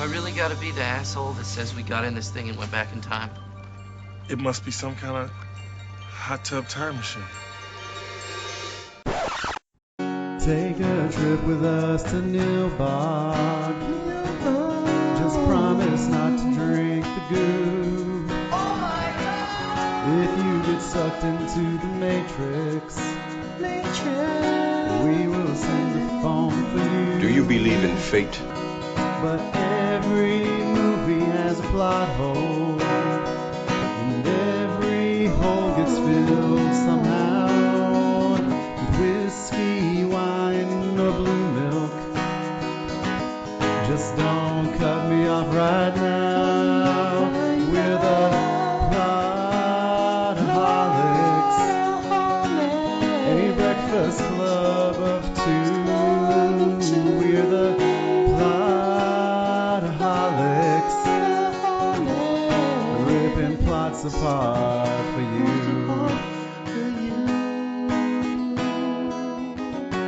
I really gotta be the asshole that says we got in this thing and went back in time? It must be some kind of hot tub time machine. Take a trip with us to Nilbog. Just promise not to drink the goo. Oh my God! If you get sucked into the Matrix, we will sing the phone for you. Do you believe in fate? But every movie has a plot hole, and every hole gets filled somehow with whiskey, wine, or blue milk. Just don't cut me off right now. We're the Plotaholics, a breakfast club of two. We're the Plotaholics, ripping plots apart for you.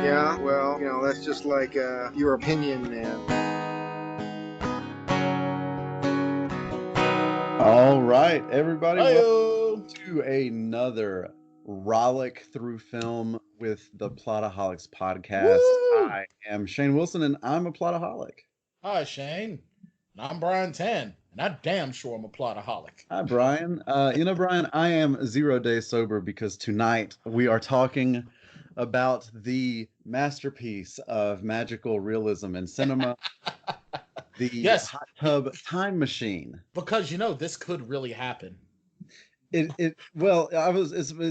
Yeah, well, that's just like your opinion, man. All right, everybody, Hi-yo. welcome to another rollick through film with the Plotaholics podcast. Woo! I am Shane Wilson, and I'm a Plotaholic. Hi, Shane. And I'm Bryan 10, and I damn sure I'm a plotaholic. Hi, Bryan. Bryan, I am 0 days sober because tonight we are talking about the masterpiece of magical realism in cinema, the Yes. hot tub time machine. Because, this could really happen. It's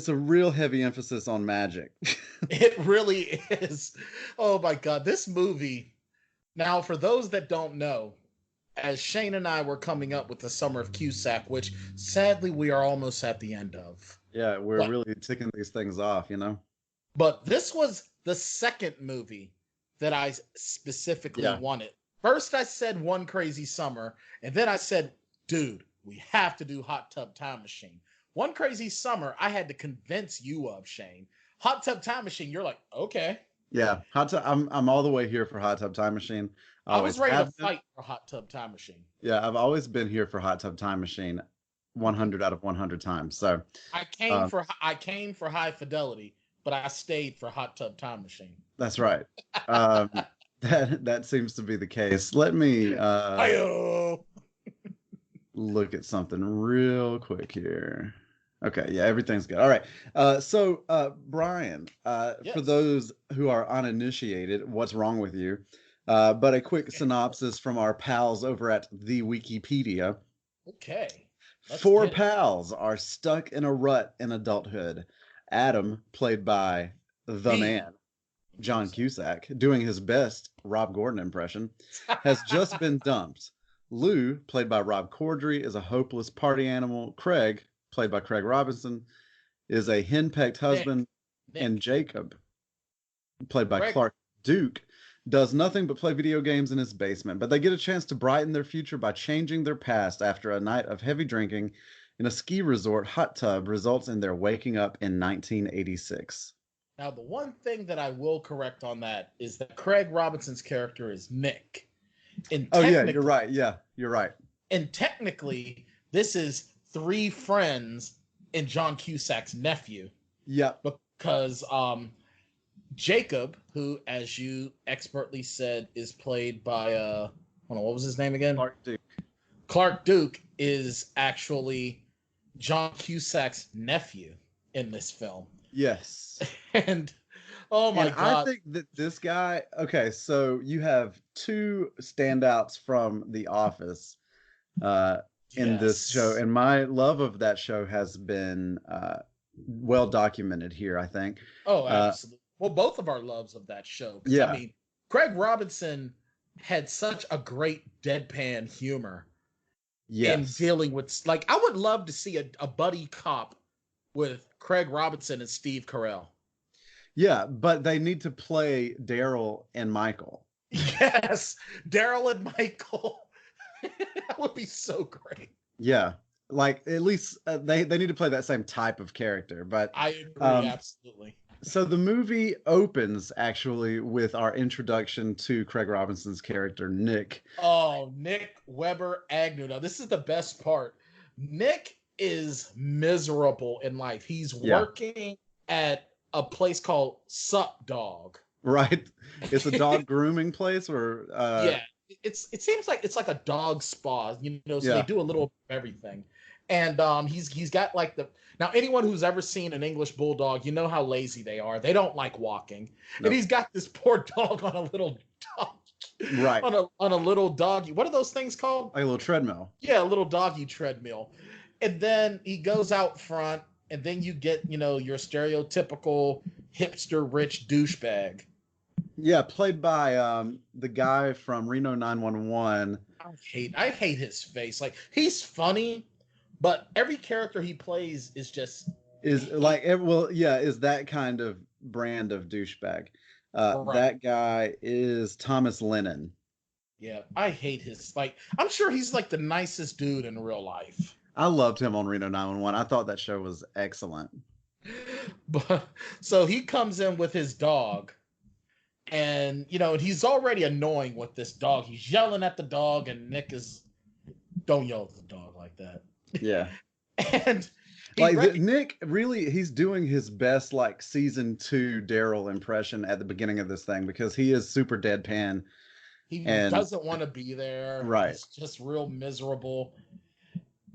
a real heavy emphasis on magic. It really is. Oh, my God. This movie, now, for those that don't know, as Shane and I were coming up with the Summer of Cusack, which sadly we are almost at the end of. Yeah, we're really ticking these things off, But this was the second movie that I specifically wanted. First, I said One Crazy Summer, and then I said, dude, we have to do Hot Tub Time Machine. One Crazy Summer, I had to convince you of, Shane. Hot Tub Time Machine, you're like, okay. Yeah, I'm all the way here for Hot Tub Time Machine. I was ready to fight for Hot Tub Time Machine. Yeah, I've always been here for Hot Tub Time Machine 100 out of 100 times. So I came for High Fidelity, but I stayed for Hot Tub Time Machine. That's right. That seems to be the case. Let me look at something real quick here. Okay, yeah, everything's good. All right. So Bryan, Yes. for those who are uninitiated, what's wrong with you? But a quick synopsis from our pals over at the Wikipedia. Okay. Four pals are stuck in a rut in adulthood. Adam, played by the man, John Cusack, doing his best Rob Gordon impression, has just been dumped. Lou, played by Rob Corddry, is a hopeless party animal. Craig, played by Craig Robinson, is a henpecked husband. Nick. And Jacob, played by Clark Duke, does nothing but play video games in his basement. But they get a chance to brighten their future by changing their past after a night of heavy drinking in a ski resort hot tub results in their waking up in 1986. Now, the one thing that I will correct on that is that Craig Robinson's character is Nick. You're right. Yeah, you're right. And technically, this is three friends and John Cusack's nephew. Yeah. Because Jacob, who, as you expertly said, is played by, hold on, what was his name again? Clark Duke. Clark Duke is actually John Cusack's nephew in this film. Yes. And oh my God. I think that this guy, okay, so you have two standouts from The Office in this show, and my love of that show has been well documented here, I think. Oh, absolutely. Well, both of our loves of that show. Yeah. I mean, Craig Robinson had such a great deadpan humor in dealing with, like, I would love to see a buddy cop with Craig Robinson and Steve Carell. Yeah, but they need to play Daryl and Michael. Yes, Daryl and Michael. That would be so great. Yeah, like at least they need to play that same type of character. But I agree, absolutely. So the movie opens actually with our introduction to Craig Robinson's character, Nick. Oh, Nick Weber Agnew. Now, this is the best part. Nick is miserable in life. He's working at a place called Sup Dog. Right. It's a dog grooming place where it seems like it's like a dog spa, so they do a little of everything. And he's got like now anyone who's ever seen an English bulldog, you know how lazy they are. They don't like walking. Nope. And he's got this poor dog on a little dog. Right. On a little doggy. What are those things called? Like a little treadmill. Yeah, a little doggy treadmill. And then he goes out front, and then you get, your stereotypical hipster rich douchebag. Yeah, played by the guy from Reno 911. I hate his face. Like, he's funny, but every character he plays is that kind of brand of douchebag. Right. That guy is Thomas Lennon. Yeah, I hate I'm sure he's like the nicest dude in real life. I loved him on Reno 911. I thought that show was excellent. But so he comes in with his dog, and he's already annoying with this dog. He's yelling at the dog, and Nick is, don't yell at the dog like that. Yeah. And Nick really, he's doing his best like season 2 Daryl impression at the beginning of this thing, because he is super deadpan. He doesn't want to be there. Right. He's just real miserable.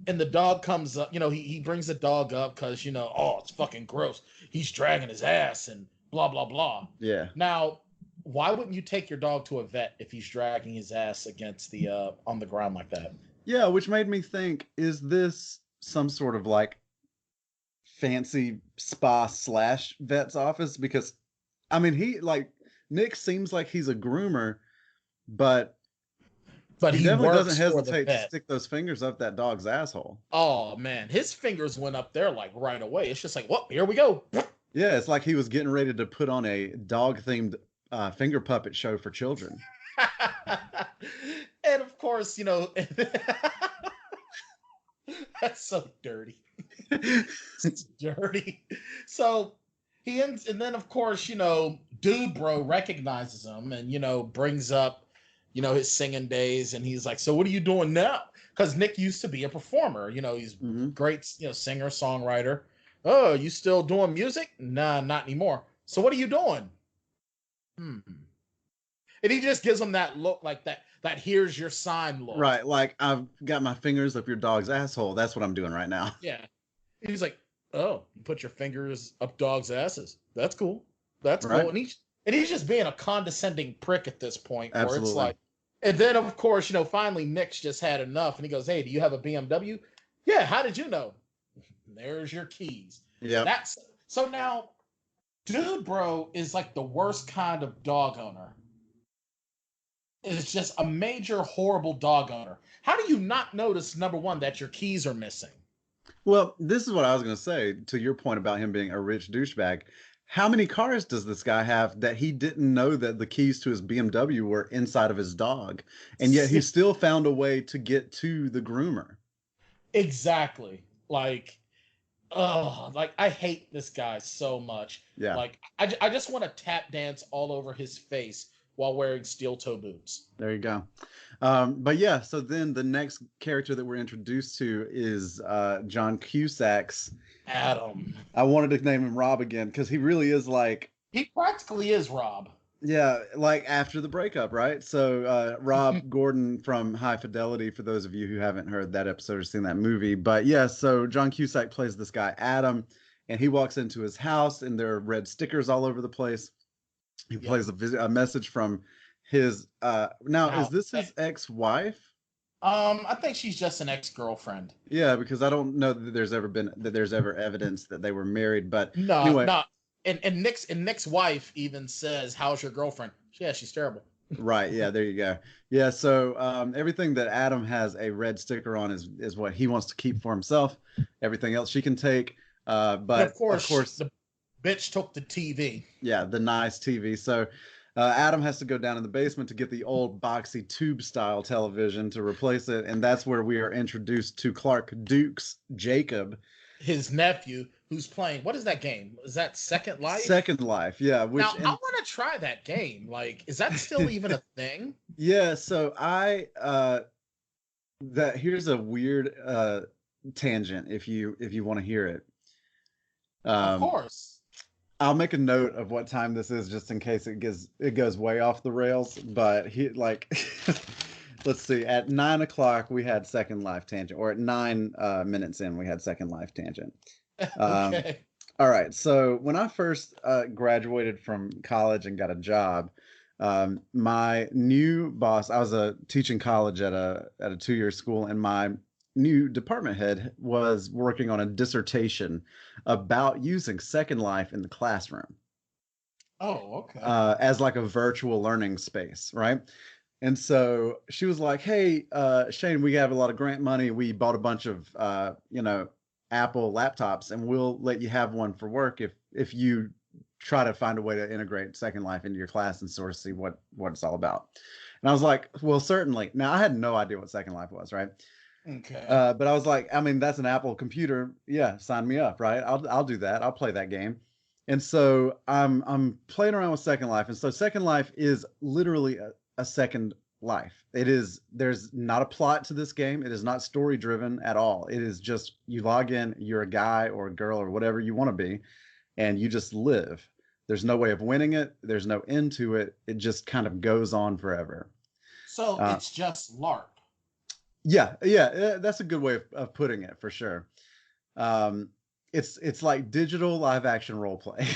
And the dog comes up, he brings the dog up because, it's fucking gross. He's dragging his ass and blah, blah, blah. Yeah. Now, why wouldn't you take your dog to a vet if he's dragging his ass against on the ground like that? Yeah, which made me think, is this some sort of like fancy spa / vet's office? Because, I mean, Nick seems like he's a groomer, but he definitely doesn't hesitate to stick those fingers up that dog's asshole. Oh, man. His fingers went up there like right away. It's just like, well, here we go. Yeah, it's like he was getting ready to put on a dog-themed finger puppet show for children. And of course, that's so dirty. It's dirty. So he ends, and then of course, Dude Bro recognizes him and, brings up, his singing days, and he's like, so what are you doing now? Because Nick used to be a performer, he's great, singer, songwriter. Oh, you still doing music? Nah, not anymore. So what are you doing? And he just gives him that look, like that here's your sign look. Right, like, I've got my fingers up your dog's asshole. That's what I'm doing right now. Yeah. And he's like, oh, you put your fingers up dogs' asses. That's cool. That's right. Cool. And he's just being a condescending prick at this point. Absolutely. Where it's like, and then of course, finally Nick's just had enough, and he goes, hey, do you have a BMW? Yeah, how did you know? There's your keys. Yeah. So now, Dude Bro is like the worst kind of dog owner. It's just a major horrible dog owner. How do you not notice, number one, that your keys are missing? Well, this is what I was going to say to your point about him being a rich douchebag. How many cars does this guy have that he didn't know that the keys to his BMW were inside of his dog? And yet he still found a way to get to the groomer. Exactly. Like I hate this guy so much. Yeah. Like, I just want to tap dance all over his face while wearing steel toe boots. There you go. But yeah, so then the next character that we're introduced to is John Cusack's Adam. I wanted to name him Rob again because he really is like... He practically is Rob. Yeah, like after the breakup, right? So Rob Gordon from High Fidelity, for those of you who haven't heard that episode or seen that movie. But yeah, so John Cusack plays this guy, Adam, and he walks into his house and there are red stickers all over the place. He plays a message from his... Now, is this his ex-wife? I think she's just an ex-girlfriend. Yeah, because I don't know that there's ever evidence that they were married, but no, anyway. No. And Nick's wife even says, "How's your girlfriend?" Yeah, she's terrible. Right. Yeah. There you go. Yeah. So everything that Adam has a red sticker on is what he wants to keep for himself. Everything else she can take. But of course, the bitch took the TV. Yeah, the nice TV. So Adam has to go down in the basement to get the old boxy tube style television to replace it, and that's where we are introduced to Clark Dukes, Jacob, his nephew, who's playing. What is that game? Is that Second Life? Second Life, yeah. I want to try that game. Like, is that still even a thing? Yeah. So here's a weird tangent if you want to hear it. Of course. I'll make a note of what time this is just in case it goes way off the rails. But let's see. At 9 o'clock we had Second Life tangent, or at 9 minutes in we had Second Life tangent. Okay. All right. So when I first graduated from college and got a job, my new boss, I was teaching college at a 2-year school, and my new department head was working on a dissertation about using Second Life in the classroom. Oh, okay. As like a virtual learning space, right? And so she was like, "Hey, Shane, we have a lot of grant money. We bought a bunch of Apple laptops, and we'll let you have one for work if you try to find a way to integrate Second Life into your class and sort of see what it's all about." And I was like, "Well, certainly." Now I had no idea what Second Life was, right? Okay. But I was like, I mean, that's an Apple computer. Yeah, sign me up, right? I'll do that. I'll play that game. And so I'm playing around with Second Life. And so Second Life is literally a Second Life. There's not a plot to this game. It is not story driven at all. It is just you log in, you're a guy or a girl or whatever you want to be, and you just live. There's no way of winning it. There's no end to it. It just kind of goes on forever. So it's just LARP. Yeah, that's a good way of putting it for sure. It's like digital live action role play.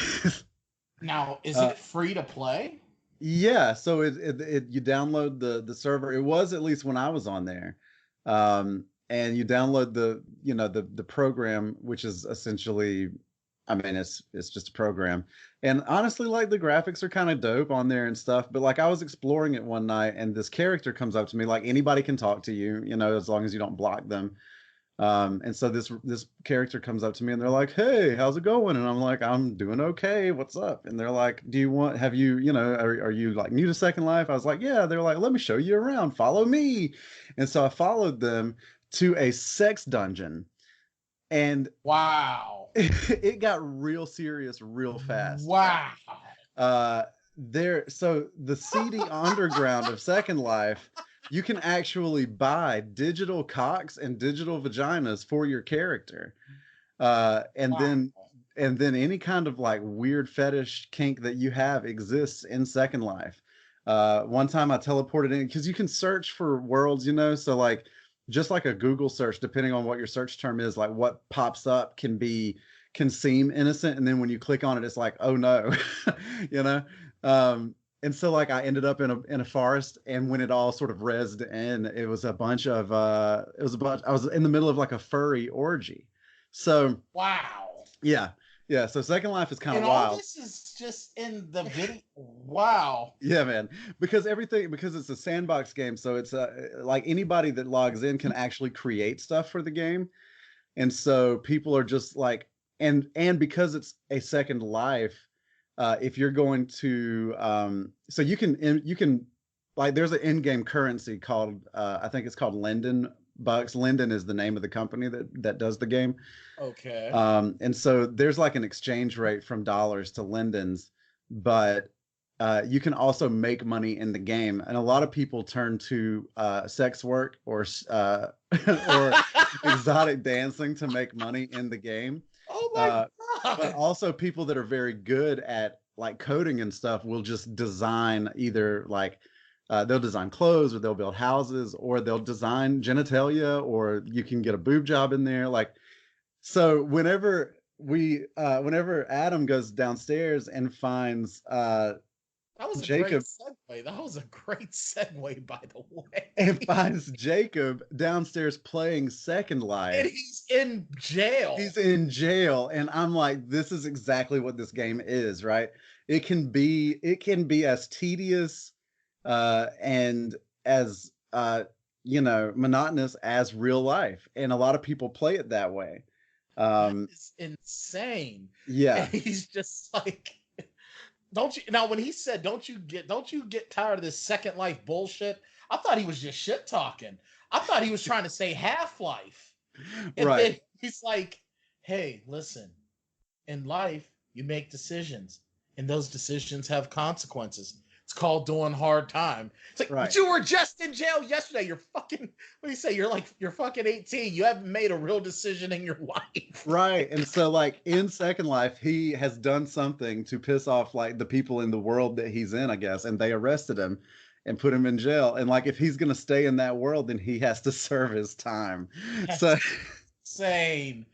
Now, is it free to play? Yeah, so it you download the server. It was, at least when I was on there, and you download the program, which is essentially, I mean, it's just a program. And honestly, like, the graphics are kind of dope on there and stuff. But like, I was exploring it one night, and this character comes up to me. Like, anybody can talk to you, as long as you don't block them. And so this character comes up to me, and they're like, "Hey, how's it going?" And I'm like, "I'm doing okay. What's up?" And they're like, "Are you like new to Second Life?" I was like, "Yeah." They're like, "Let me show you around. Follow me." And so I followed them to a sex dungeon. And wow. It got real serious real fast. Wow. So the seedy underground of Second Life, you can actually buy digital cocks and digital vaginas for your character. And then any kind of like weird fetish kink that you have exists in Second Life. One time I teleported in, because you can search for worlds, so like, just like a Google search, depending on what your search term is, like what pops up can seem innocent, and then when you click on it, it's like, oh no, And so like I ended up in a forest, and when it all sort of rezzed in, I was in the middle of like a furry orgy. So wow. Yeah. So Second Life is kind of wild. All this is just in the video. Wow. Yeah, man. Because it's a sandbox game, so it's like anybody that logs in can actually create stuff for the game. And so people are just like, and because it's a Second Life, if you're going to so you can like, there's an in-game currency called I think it's called Linden Bucks. Linden is the name of the company that does the game. Okay. And so there's like an exchange rate from dollars to Lindens, but you can also make money in the game, and a lot of people turn to sex work or exotic dancing to make money in the game. Oh my God. But also people that are very good at like coding and stuff will just design either like they'll design clothes, or they'll build houses, or they'll design genitalia, or you can get a boob job in there. Like, so whenever Adam goes downstairs and finds that was Jacob, a great segue. That was a great segue, by the way. And finds Jacob downstairs playing Second Life. And he's in jail. And I'm like, this is exactly what this game is, right? It can be as tedious and as monotonous as real life. And a lot of people play it that way. That is insane. Yeah. And he's just like, when he said, don't you get tired of this Second Life bullshit? I thought he was just shit talking. I thought he was trying to say Half-Life. And right. then he's like, hey, listen, in life, you make decisions, and those decisions have consequences. It's called doing hard time. It's like, Right. but you were just in jail yesterday. You're fucking, what do you say? You're fucking 18. You haven't made a real decision in your life. Right. And so like in Second Life, he has done something to piss off like the people in the world that he's in, I guess, and they arrested him and put him in jail. And like if he's gonna stay in that world, then he has to serve his time. That's So insane.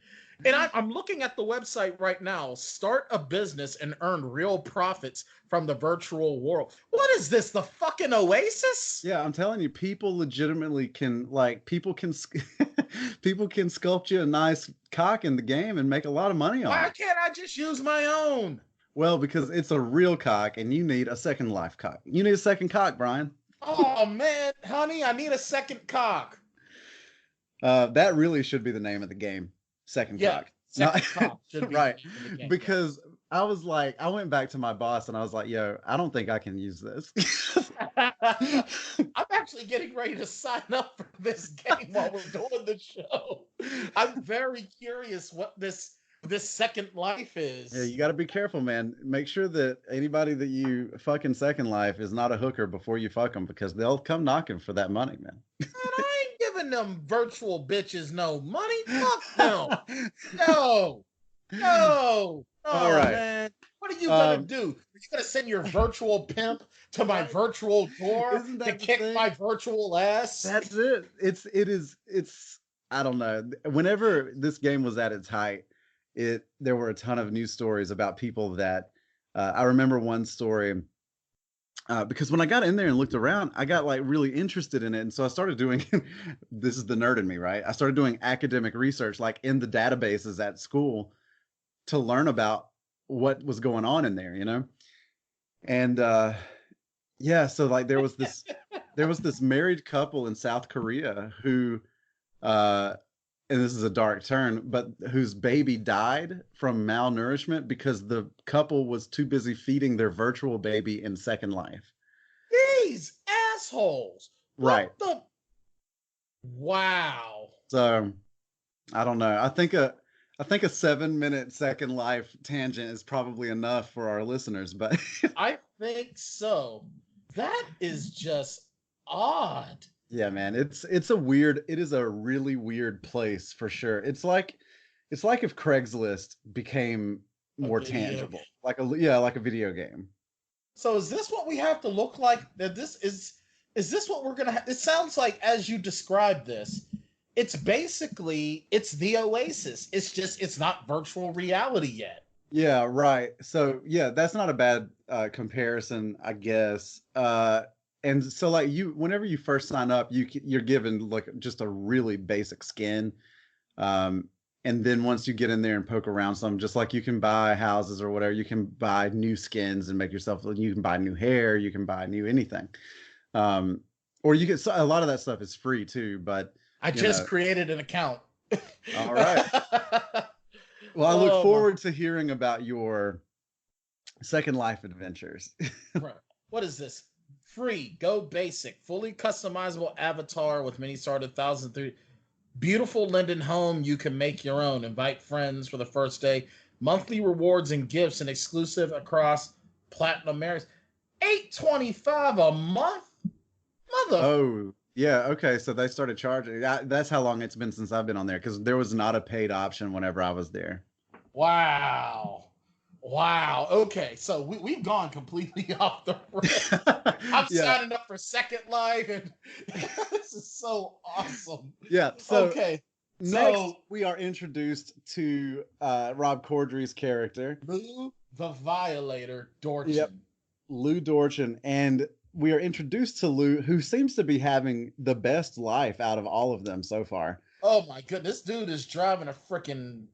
And I'm looking at the website right now. Start a business and earn real profits from the virtual world. What is this? The fucking Oasis? yeah, I'm telling you, people legitimately can like people can people can sculpt you a nice cock in the game and make a lot of money on Why it. can't I just use my own? Well, because it's a real cock and you need a Second Life cock. You need a second cock, Brian. Oh man, honey, I need a second cock. That really should be the name of the game. Second Yeah, cock. second cock should be Right. the name of the game. Because I was like, I went back to my boss and I was like, yo, I don't think I can use this. I'm actually getting ready to sign up for this game while we're doing the show. I'm very curious what this Second Life is. Yeah, you got to be careful, man. Make sure that anybody that you fuck in Second Life is not a hooker before you fuck them because they'll come knocking for that money, man. Man, I ain't giving them virtual bitches no money. Fuck them. No. Oh, All right. man. What are you gonna do? Are you gonna send your virtual pimp to my virtual door Isn't that to the kick thing? my virtual ass? That's it. It's I don't know. Whenever this game was at its height, there were a ton of news stories about people that I remember one story because when I got in there and looked around, I got like really interested in it, and so I started doing. This is the nerd in me, right? I started doing academic research, like in the databases at school, to learn about what was going on in there, you know. And yeah, so like there was this married couple in South Korea who and this is a dark turn, but whose baby died from malnourishment because the couple was too busy feeding their virtual baby in Second Life. These assholes. Right. What the? Wow. So I don't know. I think a 7-minute Second Life tangent is probably enough for our listeners, but I think so. That is just odd. yeah, man, it is a really weird place for sure. It's like if Craigslist became more tangible, like a video game. So is this what we have to look like? That this is this what we're gonna have? It sounds like as you described this, it's basically the Oasis. It's just it's not virtual reality yet. Yeah, right. So yeah, that's not a bad comparison, I guess. And so like whenever you first sign up, you're given like just a really basic skin. And then once you get in there and poke around some, just like you can buy houses or whatever, you can buy new skins and make yourself, you can buy new hair, you can buy new anything. Or you get, a lot of that stuff is free too, but I just created an account. All right. Well, I look forward to hearing about your Second Life adventures. Right. What is this? Free, go basic, fully customizable avatar with many started 1,003. Beautiful Linden home you can make your own. Invite friends for the first day. Monthly rewards and gifts and exclusive across Platinum Areas. $8.25 a month? Mother. Oh, yeah. Okay. So they started charging. That's how long it's been since I've been on there because there was not a paid option whenever I was there. Wow. Okay. So we've gone completely off the rails. I'm signing up for Second Life, and this is so awesome. Yeah. So okay. Next, we are introduced to Rob Corddry's character, Lou the Violator Dorchin. Yep. Lou Dorchin, and we are introduced to Lou, who seems to be having the best life out of all of them so far. Oh my goodness, this dude is driving a freaking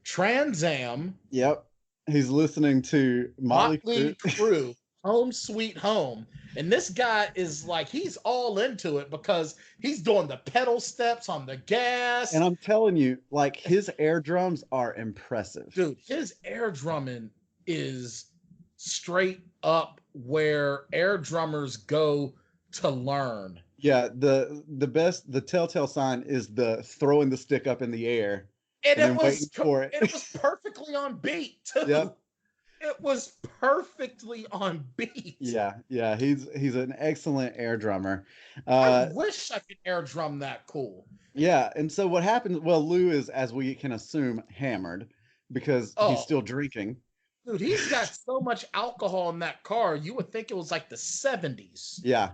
Trans Am. Yep. He's listening to Motley Crue, Home Sweet Home. And this guy is like, he's all into it because he's doing the pedal steps on the gas. And I'm telling you, like, his air drums are impressive. Dude, his air drumming is straight up where air drummers go to learn. Yeah, the telltale sign is the throwing the stick up in the air. And then waiting for it. It was perfectly on beat too. Yep. It was perfectly on beat. Yeah, he's an excellent air drummer. I wish I could air drum that cool. Yeah, and so what happens? Well, Lou is, as we can assume, hammered because he's still drinking. Dude, he's got so much alcohol in that car. You would think it was like the 70s. Yeah,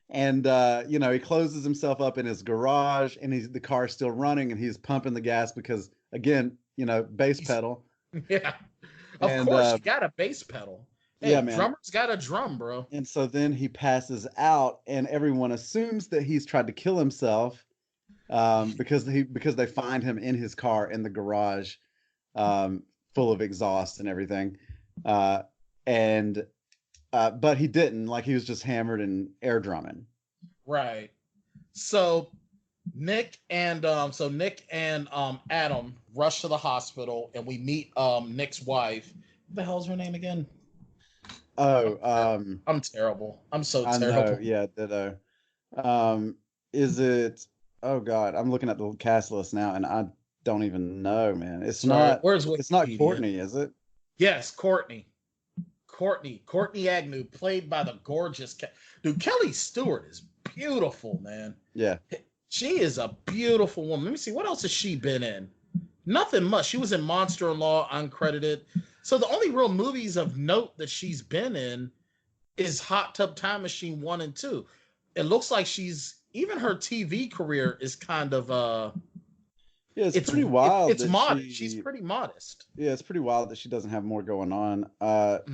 and he closes himself up in his garage, and the car's still running, and he's pumping the gas because, again, bass pedal. Yeah. Of course, you got a bass pedal. Hey, yeah, man. Drummer's got a drum, bro. And so then he passes out, and everyone assumes that he's tried to kill himself because they find him in his car in the garage, full of exhaust and everything. But he didn't. Like, he was just hammered and air drumming. Right. So Nick and Adam rush to the hospital, and we meet Nick's wife. What the hell's her name again? I'm terrible. I'm so terrible. Know, yeah, ditto. Is it? Oh God, I'm looking at the cast list now, and I don't even know, man. It's not. It's not Courtney, is it? Yes, Courtney Agnew, played by the gorgeous dude. Kelly Stewart is beautiful, man. Yeah, she is a beautiful woman. Let me see, what else has she been in? Nothing much. She was in Monster-in-Law, uncredited. So the only real movies of note that she's been in is Hot Tub Time Machine 1 and 2. It looks like even her TV career is kind of yeah, it's pretty wild. It's modest. She's pretty modest. Yeah, it's pretty wild that she doesn't have more going on. But,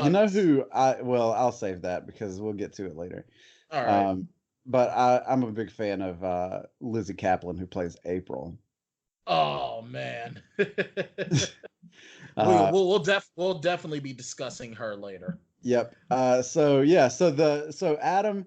you know who I'll save that because we'll get to it later. All right. But I'm a big fan of Lizzy Caplan, who plays April. Oh man. We'll definitely be discussing her later. Yep. So Adam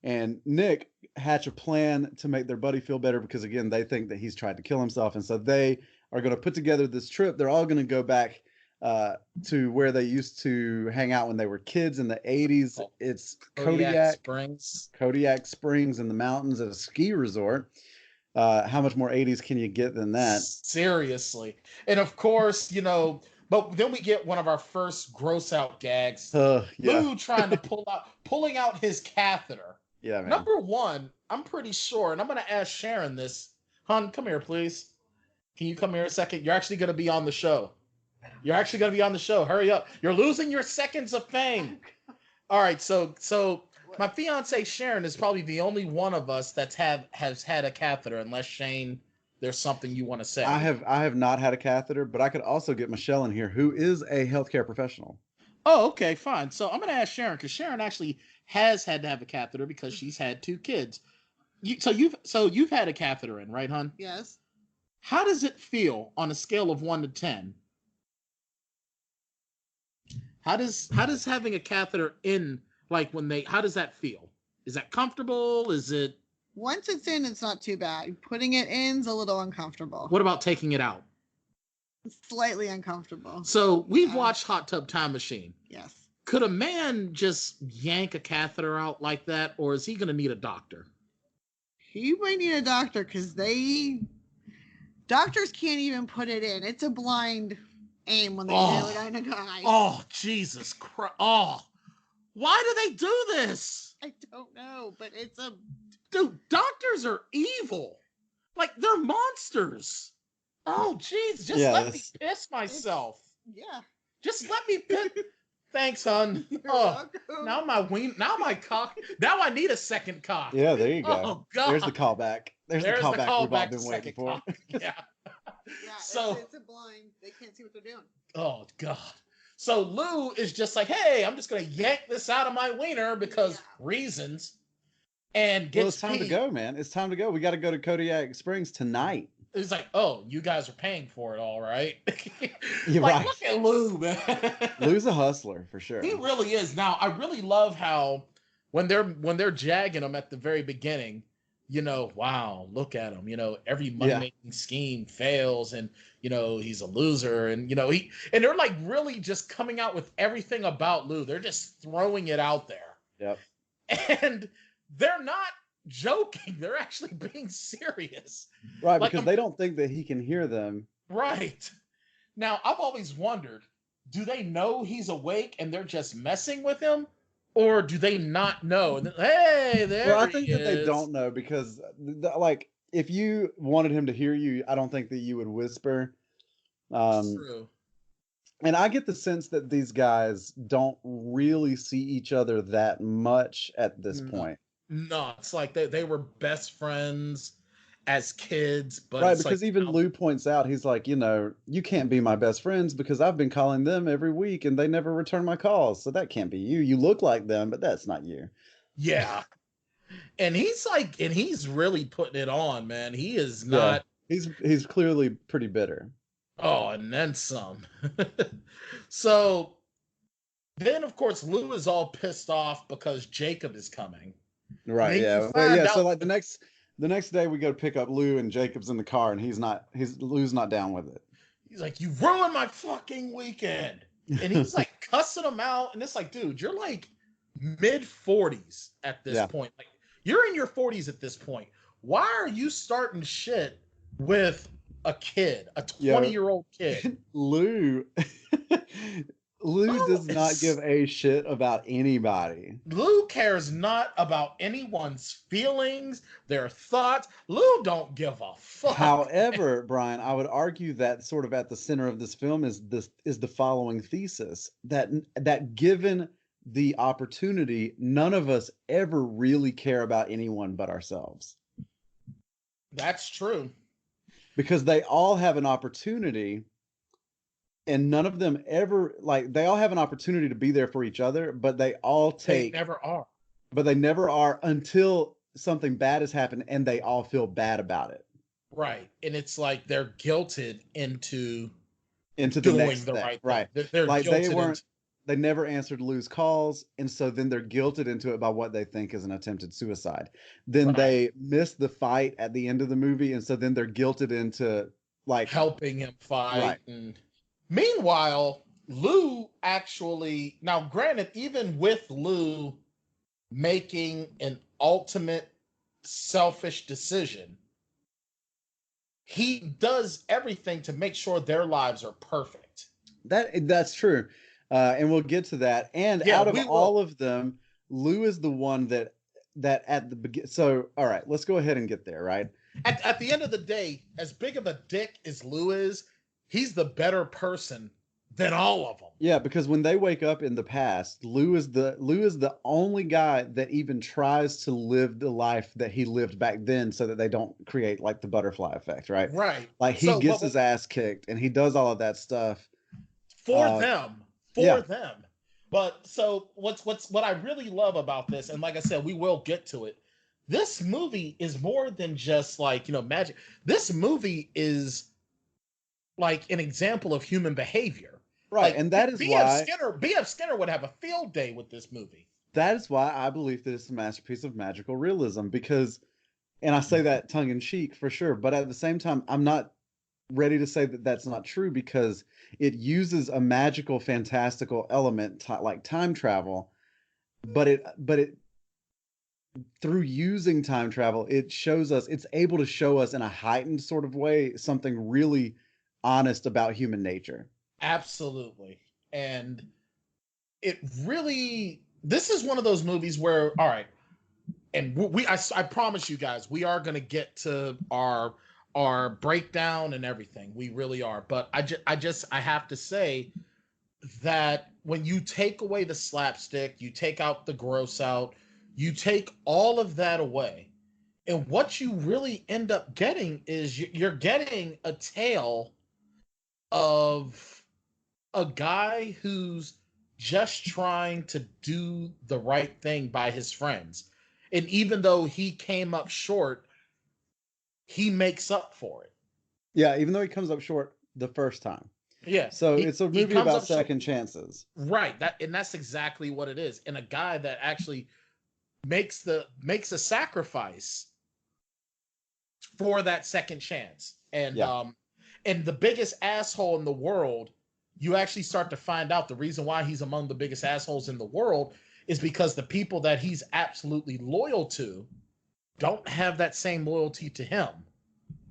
and Nick hatch a plan to make their buddy feel better because, again, they think that he's tried to kill himself, and so they are going to put together this trip. They're all going to go back to where they used to hang out when they were kids in the 80s. It's Kodiak Springs in the mountains at a ski resort. How much more 80s can you get than that? Seriously. And of course, but then we get one of our first gross out gags. Yeah. Lou trying to pulling out his catheter. Yeah, man. Number one, I'm pretty sure, and I'm going to ask Sharon this. Hun, come here, please. Can you come here a second? You're actually going to be on the show. Hurry up. You're losing your seconds of fame. All right, so my fiance Sharon is probably the only one of us has had a catheter, unless Shane, there's something you want to say. I have not had a catheter, but I could also get Michelle in here, who is a healthcare professional. Oh, okay, fine. So I'm going to ask Sharon, because Sharon actually has had to have a catheter because she's had 2 kids. You've had a catheter in, right, hon? Yes. How does it feel on a scale of 1 to 10? How does having a catheter in, like, how does that feel? Is that comfortable? Is it? Once it's in, it's not too bad. Putting it in's a little uncomfortable. What about taking it out? Slightly uncomfortable. So we've watched Hot Tub Time Machine. Yes. Could a man just yank a catheter out like that, or is he going to need a doctor? He might need a doctor because doctors can't even put it in. It's a blind aim when they do it on a guy. Oh, Jesus Christ. Oh, why do they do this? I don't know, but it's a... Dude, doctors are evil. Like, they're monsters. Oh, jeez. Just let me piss myself. Yeah. Just let me piss. Thanks, hon. Now my cock. Now I need a second cock. Yeah, there you go. Oh, God. There's the callback. There's the callback we've all been waiting for. Yeah. Yeah, so it's a blind. They can't see what they're doing. Oh, God. So Lou is just like, hey, I'm just going to yank this out of my wiener because reasons. And gets it's time to go, man. It's time to go. We got to go to Kodiak Springs tonight. It's like, oh, you guys are paying for it, all right. You're like, right. Look at Lou, man. Lou's a hustler for sure. He really is. Now, I really love how when they're jagging him at the very beginning, wow, look at him. Every money-making scheme fails, and he's a loser, and and they're like really just coming out with everything about Lou. They're just throwing it out there. Yep. And they're not joking. They're actually being serious. Right, Like, because they don't think that he can hear them. Right. Now, I've always wondered, do they know he's awake and they're just messing with him? Or do they not know? And then, hey, there Well, I he think that they is. don't know because, like, if you wanted him to hear you, I don't think that you would whisper. True. And I get the sense that these guys don't really see each other that much at this point. No, it's like they were best friends as kids, but Right, it's because like, even Lou points out, he's like, you can't be my best friends because I've been calling them every week and they never return my calls. So that can't be you. You look like them, but that's not you. yeah. And he's really putting it on, man. He is not. Yeah, he's clearly pretty bitter. Oh, and then some. So then, of course, Lou is all pissed off because Jacob is coming. Right. Yeah. Well, yeah. So like the next day we go to pick up Lou and Jacob's in the car and Lou's not down with it. He's like, "You ruined my fucking weekend," and he's like cussing him out. And it's like, dude, you're like mid-40s at this point. Like, you're in your 40s at this point. Why are you starting shit with a kid, a 20-year-old kid? Lou does not give a shit about anybody. Lou cares not about anyone's feelings, their thoughts. Lou don't give a fuck. However, Brian, I would argue that sort of at the center of this film is the following thesis that given the opportunity, none of us ever really care about anyone but ourselves. That's true. Because they all have an opportunity. And none of them ever, like, they all have an opportunity to be there for each other, but they never are. But they never are until something bad has happened and they all feel bad about it. Right. And it's like they're guilted into the doing next the thing. right Right. thing. They're like guilted they never answered Lou's calls, and so then they're guilted into it by what they think is an attempted suicide. Then they miss the fight at the end of the movie, and so then they're guilted into like helping him fight. Right. And meanwhile, Lou actually, now granted, even with Lou making an ultimate selfish decision, he does everything to make sure their lives are perfect. That's true. And we'll get to that. And out of all of them, Lou is the one that at the beginning. So, all right, let's go ahead and get there, right? At the end of the day, as big of a dick as Lou is, he's the better person than all of them. Yeah, because when they wake up in the past, Lou is the only guy that even tries to live the life that he lived back then so that they don't create like the butterfly effect, right? Right. Like he gets his ass kicked and he does all of that stuff. For them. But so what I really love about this, and like I said, we will get to it. This movie is more than just like, magic. This movie is like an example of human behavior. Right. Like, and that is why B.F. Skinner would have a field day with this movie. That is why I believe that it's a masterpiece of magical realism, because, and I say that tongue in cheek for sure, but at the same time, I'm not ready to say that that's not true, because it uses a magical, fantastical element like time travel, but it through using time travel, it's able to show us in a heightened sort of way something really honest about human nature. Absolutely. And it really, this is one of those movies where, all right, and I promise you guys, we are going to get to our breakdown and everything. We really are. But I have to say that when you take away the slapstick, you take out the gross out, you take all of that away, and what you really end up getting is you're getting a tale of a guy who's just trying to do the right thing by his friends. And even though he came up short, he makes up for it. Yeah, even though he comes up short the first time. Yeah. So it's a movie about second chances. Right. That's exactly what it is. And a guy that actually makes a sacrifice for that second chance. And and the biggest asshole in the world, you actually start to find out the reason why he's among the biggest assholes in the world is because the people that he's absolutely loyal to don't have that same loyalty to him.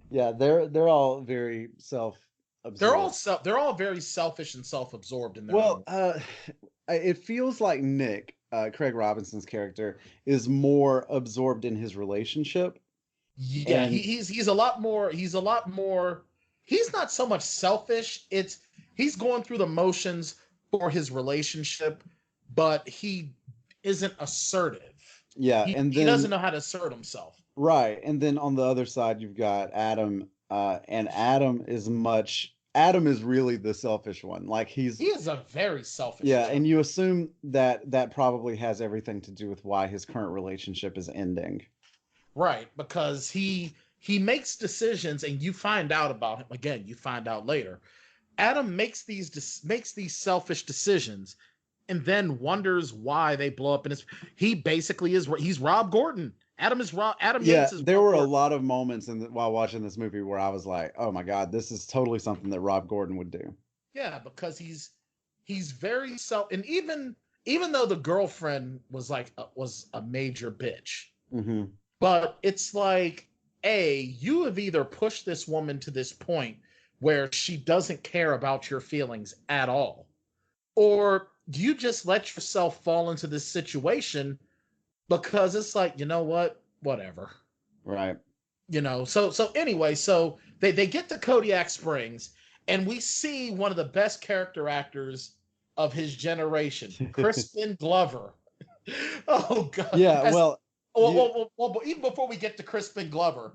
Yeah, they're all very self-absorbed. They're all very selfish and self-absorbed in their Well, own. it feels like Nick, Craig Robinson's character, is more absorbed in his relationship. Yeah, he's a lot more. He's not so much selfish. He's going through the motions for his relationship, but he isn't assertive. Yeah, he doesn't know how to assert himself. Right, and then on the other side, you've got Adam, and Adam is really the selfish one. Like he is a very selfish. Yeah, and you assume that probably has everything to do with why his current relationship is ending. Right, because he makes decisions, and you find out about him again. You find out later. Adam makes these selfish decisions, and then wonders why they blow up. He basically he's Rob Gordon. Adam is Rob. Adam. Yeah, Yates is there Rob were Gordon. a lot of moments while watching this movie where I was like, "Oh my God, this is totally something that Rob Gordon would do." Yeah, because he's very and even though the girlfriend was a major bitch, Mm-hmm. but it's like, you have either pushed this woman to this point where she doesn't care about your feelings at all, or you just let yourself fall into this situation because it's like, you know what, whatever, Right. So anyway, so they get to Kodiak Springs, and we see one of the best character actors of his generation, Crispin Glover. Oh God. Yeah. Well, but even before we get to Crispin Glover,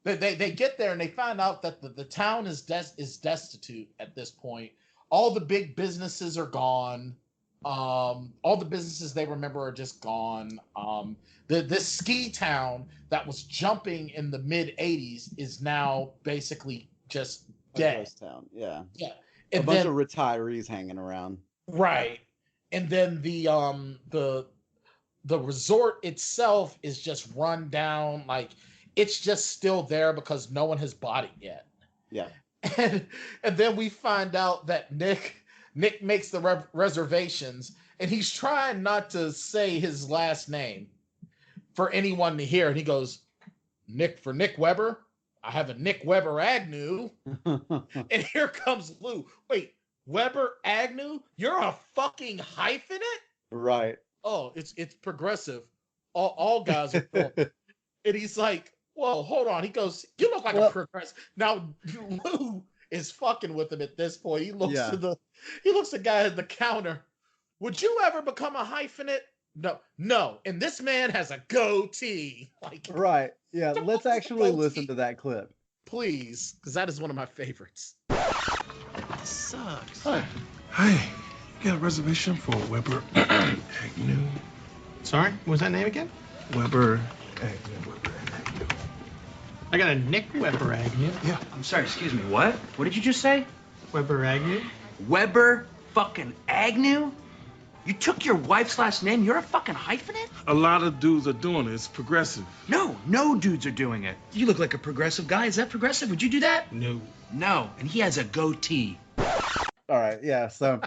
they get there and they find out that the town is destitute at this point. All the big businesses are gone. All the businesses they remember are just gone. This ski town that was jumping in the mid '80s is now basically just dead. A ghost town. Yeah. Yeah. And a bunch of retirees hanging around. Right. And then the resort itself is just run down. Like, it's just still there because no one has bought it yet. Yeah. And then we find out that Nick makes the reservations, and he's trying not to say his last name for anyone to hear. And he goes, Nick Weber. I have a Nick Weber Agnew. And here comes Lou. Wait, Weber Agnew? You're a fucking hyphenate? Right. Oh, it's progressive. All guys are cool. And he's like, whoa, hold on. He goes, you look like a progressive. Now, Lou is fucking with him at this point. He looks to the guy at the counter. Would you ever become a hyphenate? No. And this man has a goatee. Like, right. Yeah. Let's actually listen to that clip. Please, because that is one of my favorites. This sucks. Hi. You got a reservation for Weber Agnew? Sorry? What was that name again? Weber Agnew. I got a Nick Weber Agnew. Yeah. I'm sorry, excuse me, what? What did you just say? Weber Agnew? Weber fucking Agnew? You took your wife's last name? You're a fucking hyphenate? A lot of dudes are doing it. It's progressive. No dudes are doing it. You look like a progressive guy. Is that progressive? Would you do that? No. And he has a goatee. All right. Yeah. So.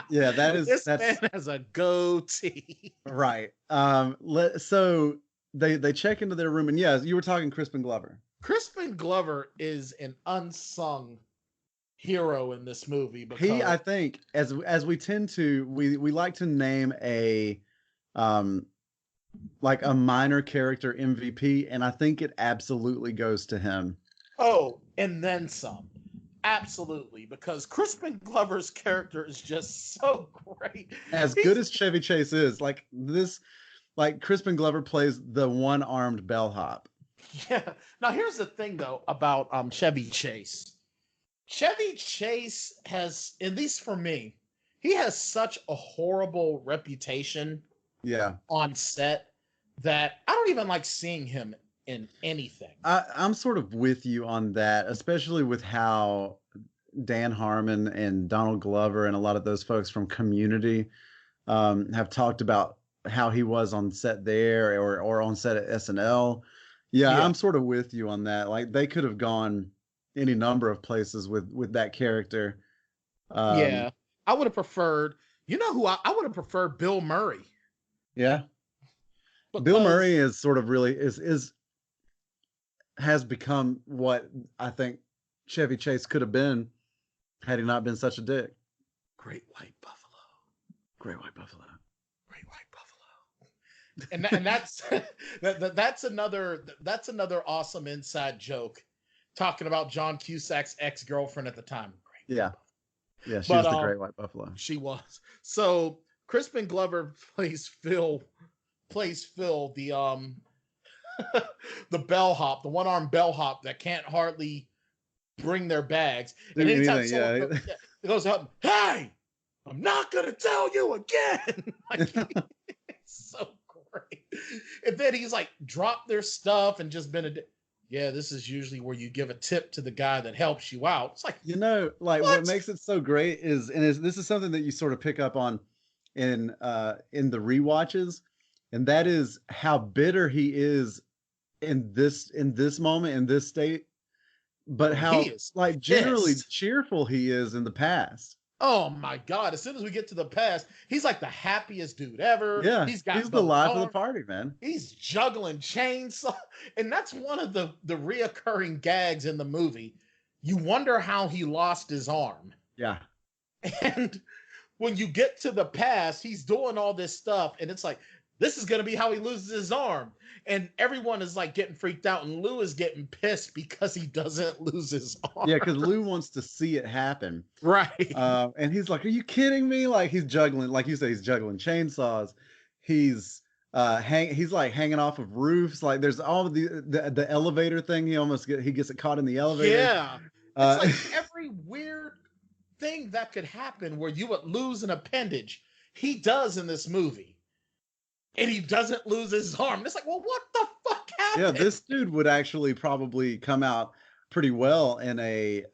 Yeah, this man has a goatee. Right. So they check into their room, and yes, you were talking Crispin Glover. Crispin Glover is an unsung hero in this movie because I think, as we tend to, we like to name a like a minor character MVP, and I think it absolutely goes to him. Oh, and then some. Absolutely, because Crispin Glover's character is just so great. As good as Chevy Chase is, like Crispin Glover plays the one-armed bellhop. Yeah. Now here's the thing though about Chevy Chase. Chevy Chase has, at least for me, he has such a horrible reputation. Yeah. On set that I don't even like seeing him in anything. I'm sort of with you on that, especially with how Dan Harmon and Donald Glover and a lot of those folks from Community have talked about how he was on set there or on set at SNL. Yeah, I'm sort of with you on that. Like, they could have gone any number of places with that character. Yeah, I would have preferred, who I would have preferred Bill Murray. Yeah. Bill Murray is sort of really has become what I think Chevy Chase could have been had he not been such a dick. Great white buffalo. Great white buffalo. Great white buffalo. And that's another awesome inside joke, talking about John Cusack's ex-girlfriend at the time. Great. Yeah, she was the great white buffalo. She was. So Crispin Glover plays Phil, the the bellhop, the one-armed bellhop that can't hardly bring their bags. And anytime someone goes up, hey, I'm not gonna tell you again. It's so great. And then he's like, drop their stuff and just been this is usually where you give a tip to the guy that helps you out. It's like, what makes it so great is, this is something that you sort of pick up on in the rewatches, and that is how bitter he is in this moment, in this state, but how generally cheerful he is in the past. Oh my God. As soon as we get to the past, he's like the happiest dude ever. Yeah. He's the life of the party, man. He's juggling chainsaw. And that's one of the reoccurring gags in the movie. You wonder how he lost his arm. Yeah. And when you get to the past, he's doing all this stuff. And it's like, this is going to be how he loses his arm. And everyone is like getting freaked out. And Lou is getting pissed because he doesn't lose his arm. Yeah, because Lou wants to see it happen. Right. And he's like, are you kidding me? Like, he's juggling, like you say, he's juggling chainsaws. He's like hanging off of roofs. Like, there's all of the elevator thing. He gets it caught in the elevator. Yeah. It's like every weird thing that could happen where you would lose an appendage, he does in this movie. And he doesn't lose his arm. And it's like, well, what the fuck happened? Yeah, this dude would actually probably come out pretty well in a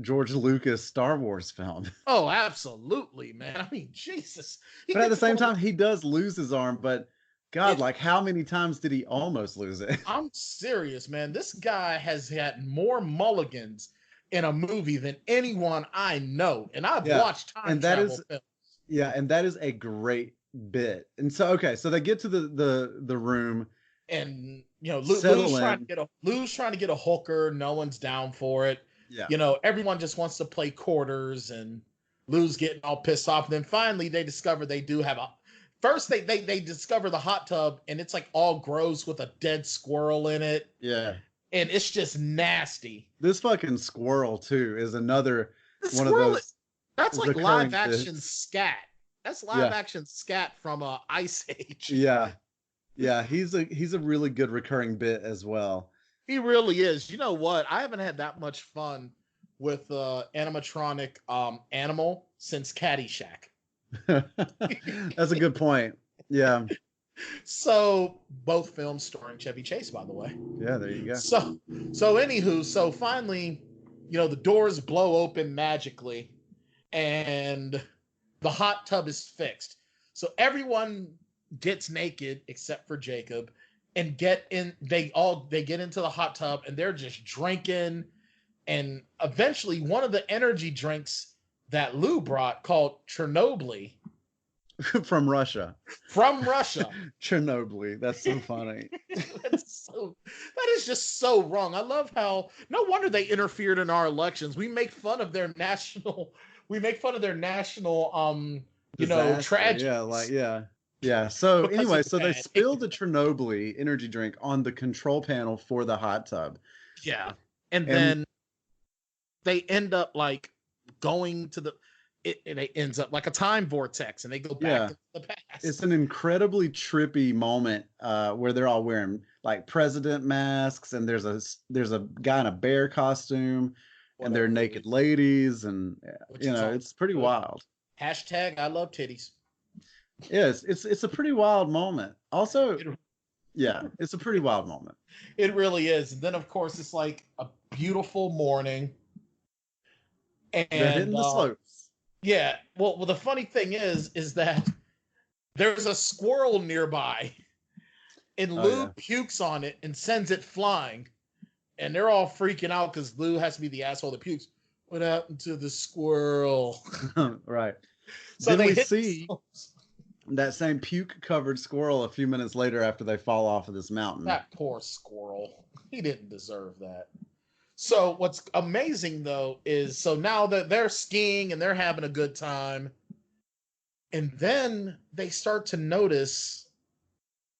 George Lucas Star Wars film. Oh, absolutely, man. I mean, Jesus. But at the same time, he does lose his arm. But God, like, how many times did he almost lose it? I'm serious, man. This guy has had more mulligans in a movie than anyone I know. And I've watched time travel films. Yeah, and that is a great bit. And so they get to the room, and Lou's trying to get a hooker. No one's down for it. Yeah, everyone just wants to play quarters, and Lou's getting all pissed off. And then finally they discover they do have they discover the hot tub, and it's like all gross with a dead squirrel in it. Yeah, and it's just nasty. This fucking squirrel too is another one of those. That's like live action scat. That's live action scat from Ice Age. Yeah. Yeah, he's a really good recurring bit as well. He really is. You know what? I haven't had that much fun with animatronic animal since Caddyshack. That's a good point. Yeah. So both films starring Chevy Chase, by the way. Yeah, there you go. So anywho, finally, the doors blow open magically, and the hot tub is fixed. So everyone gets naked except for Jacob, and they get into the hot tub, and they're just drinking. And eventually one of the energy drinks that Lou brought, called Chernobyl. From Russia. Chernobyl. That's so funny. That is just so wrong. I love how, no wonder they interfered in our elections. We make fun of their national tragedies. Yeah. So anyway, they spilled the Chernobyl energy drink on the control panel for the hot tub. Yeah. And then they end up like going to it ends up like a time vortex, and they go back to the past. It's an incredibly trippy moment where they're all wearing like president masks, and there's a guy in a bear costume. And they're naked ladies, and it's pretty wild. Hashtag I love titties. Yes, it's a pretty wild moment. Also, it's a pretty wild moment. It really is. And then of course it's like a beautiful morning, and they're hitting the slopes. Yeah. Well, the funny thing is that there's a squirrel nearby, and Lou pukes on it and sends it flying. And they're all freaking out because Lou has to be the asshole that pukes. What happened to the squirrel? Right. So then we see that same puke-covered squirrel a few minutes later after they fall off of this mountain. That poor squirrel. He didn't deserve that. So what's amazing though is so now that they're skiing and they're having a good time, and then they start to notice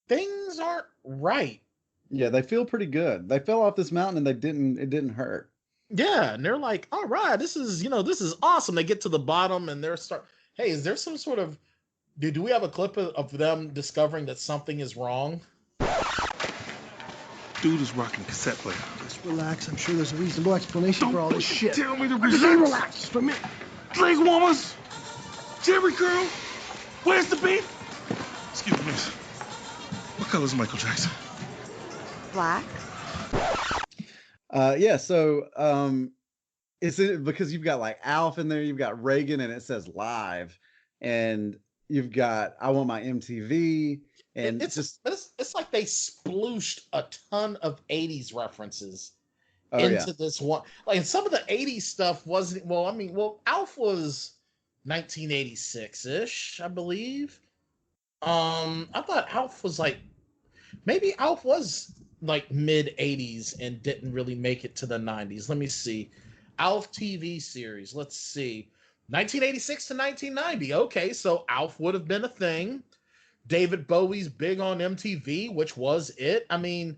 things aren't right. Yeah, they feel pretty good. They fell off this mountain and it didn't hurt. Yeah, and they're like, all right, this is awesome. They get to the bottom and hey, is there some sort of do we have a clip of them discovering that something is wrong? Dude is rocking a cassette player. Just relax. I'm sure there's a reasonable explanation for all this shit. Tell me to relax just for a minute. Leg warmers, Jerry curl. Where's the beef? Excuse me, miss. What color is Michael Jackson? Black. It's because you've got like Alf in there, you've got Reagan, and it says live, and you've got I Want My MTV, and it's like they splooshed a ton of 80s references into this one. Like, and some of the 80s stuff wasn't Alf was 1986-ish, I believe. I thought Alf was maybe Alf was like mid 80s and didn't really make it to the 90s. Let me see. Alf TV series. Let's see. 1986 to 1990. Okay, so Alf would have been a thing. David Bowie's big on MTV, which was it. I mean,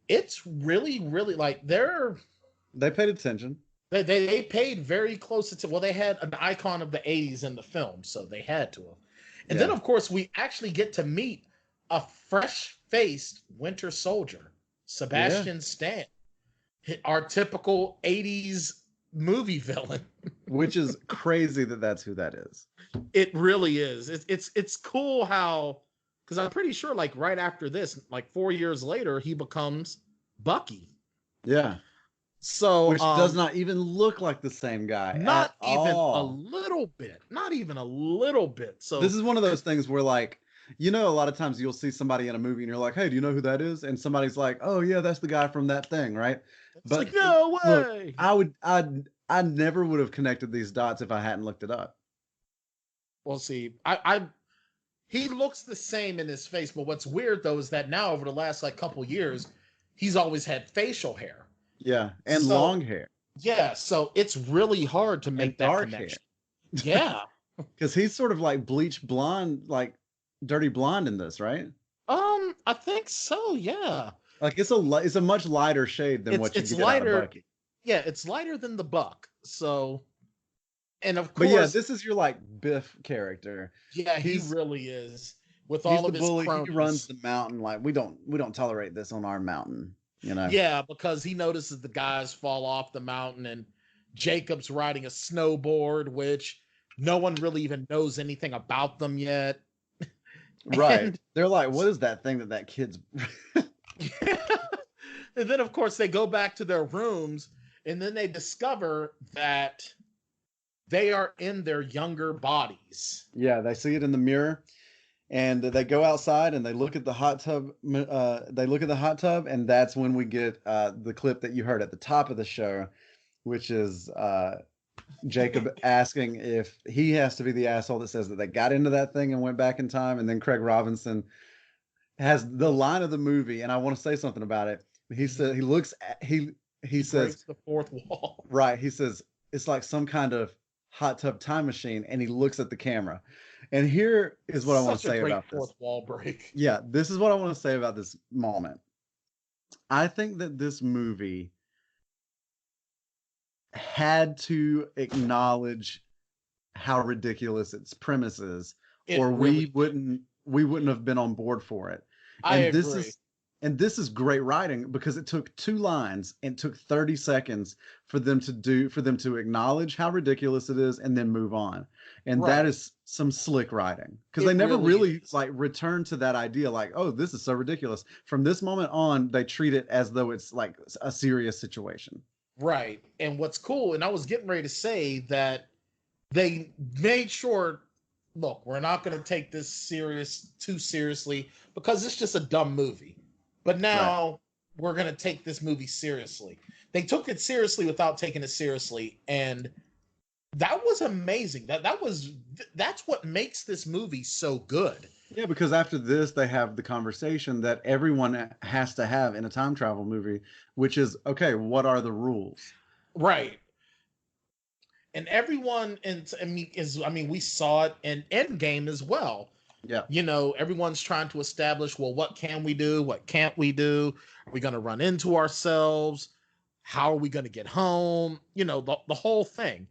it's really, really like they paid attention. They paid very close attention. Well, they had an icon of the 80s in the film, so they had to have. And then, of course, we actually get to meet a fresh-faced Winter Soldier, Sebastian Stan, our typical 80s movie villain. Which is crazy that's who that is. It really is. It's cool how, because I'm pretty sure like right after this, like 4 years later, he becomes Bucky. Yeah. So which does not even look like the same guy. Not even all. a little bit. Not even a little bit. So this is one of those things where like, a lot of times you'll see somebody in a movie and you're like, hey, do you know who that is? And somebody's like, oh yeah, that's the guy from that thing, right? But like, no way. Look, I never would have connected these dots if I hadn't looked it up. Well, see, he looks the same in his face, but what's weird though is that now over the last like couple years, he's always had facial hair. Yeah, and long hair. Yeah, so it's really hard to make that connection. Hair. Yeah, because he's sort of like bleach blonde, like dirty blonde in this, right? I think so. Yeah, like it's a much lighter shade than what you get lighter, out of Bucky. Yeah, it's lighter than the Buck. So, and of course, but yeah, this is your like Biff character. Yeah, he really is. With all of his bully, cronies. He runs the mountain. Like we don't tolerate this on our mountain. Yeah, because he notices the guys fall off the mountain and Jacob's riding a snowboard, which no one really even knows anything about them yet. Right. They're like, what is that thing that kid's... And then, of course, they go back to their rooms and then they discover that they are in their younger bodies. Yeah, they see it in the mirror. And they go outside and they look at the hot tub. And that's when we get the clip that you heard at the top of the show, which is Jacob asking if he has to be the asshole that says that they got into that thing and went back in time. And then Craig Robinson has the line of the movie, and I want to say something about it. He said he says the fourth wall. Right. He says it's like some kind of hot tub time machine, and he looks at the camera. And here is what I want to say about this. Fourth wall break. Yeah, this is what I want to say about this moment. I think that this movie had to acknowledge how ridiculous its premise is, or we wouldn't have been on board for it. I agree. This is great writing because it took 2 lines and took 30 seconds for them to acknowledge how ridiculous it is and then move on. And that is some slick writing, because they never really like return to that idea like, oh, this is so ridiculous. From this moment on, they treat it as though it's like a serious situation. Right. And what's cool, and I was getting ready to say that they made sure, look, we're not going to take this too seriously because it's just a dumb movie. But now we're going to take this movie seriously. They took it seriously without taking it seriously. And That was amazing. That's what makes this movie so good. Yeah, because after this, they have the conversation that everyone has to have in a time travel movie, which is, okay, what are the rules? Right. And everyone, we saw it in Endgame as well. Yeah. You know, everyone's trying to establish, well, what can we do? What can't we do? Are we going to run into ourselves? How are we going to get home? You know, the whole thing.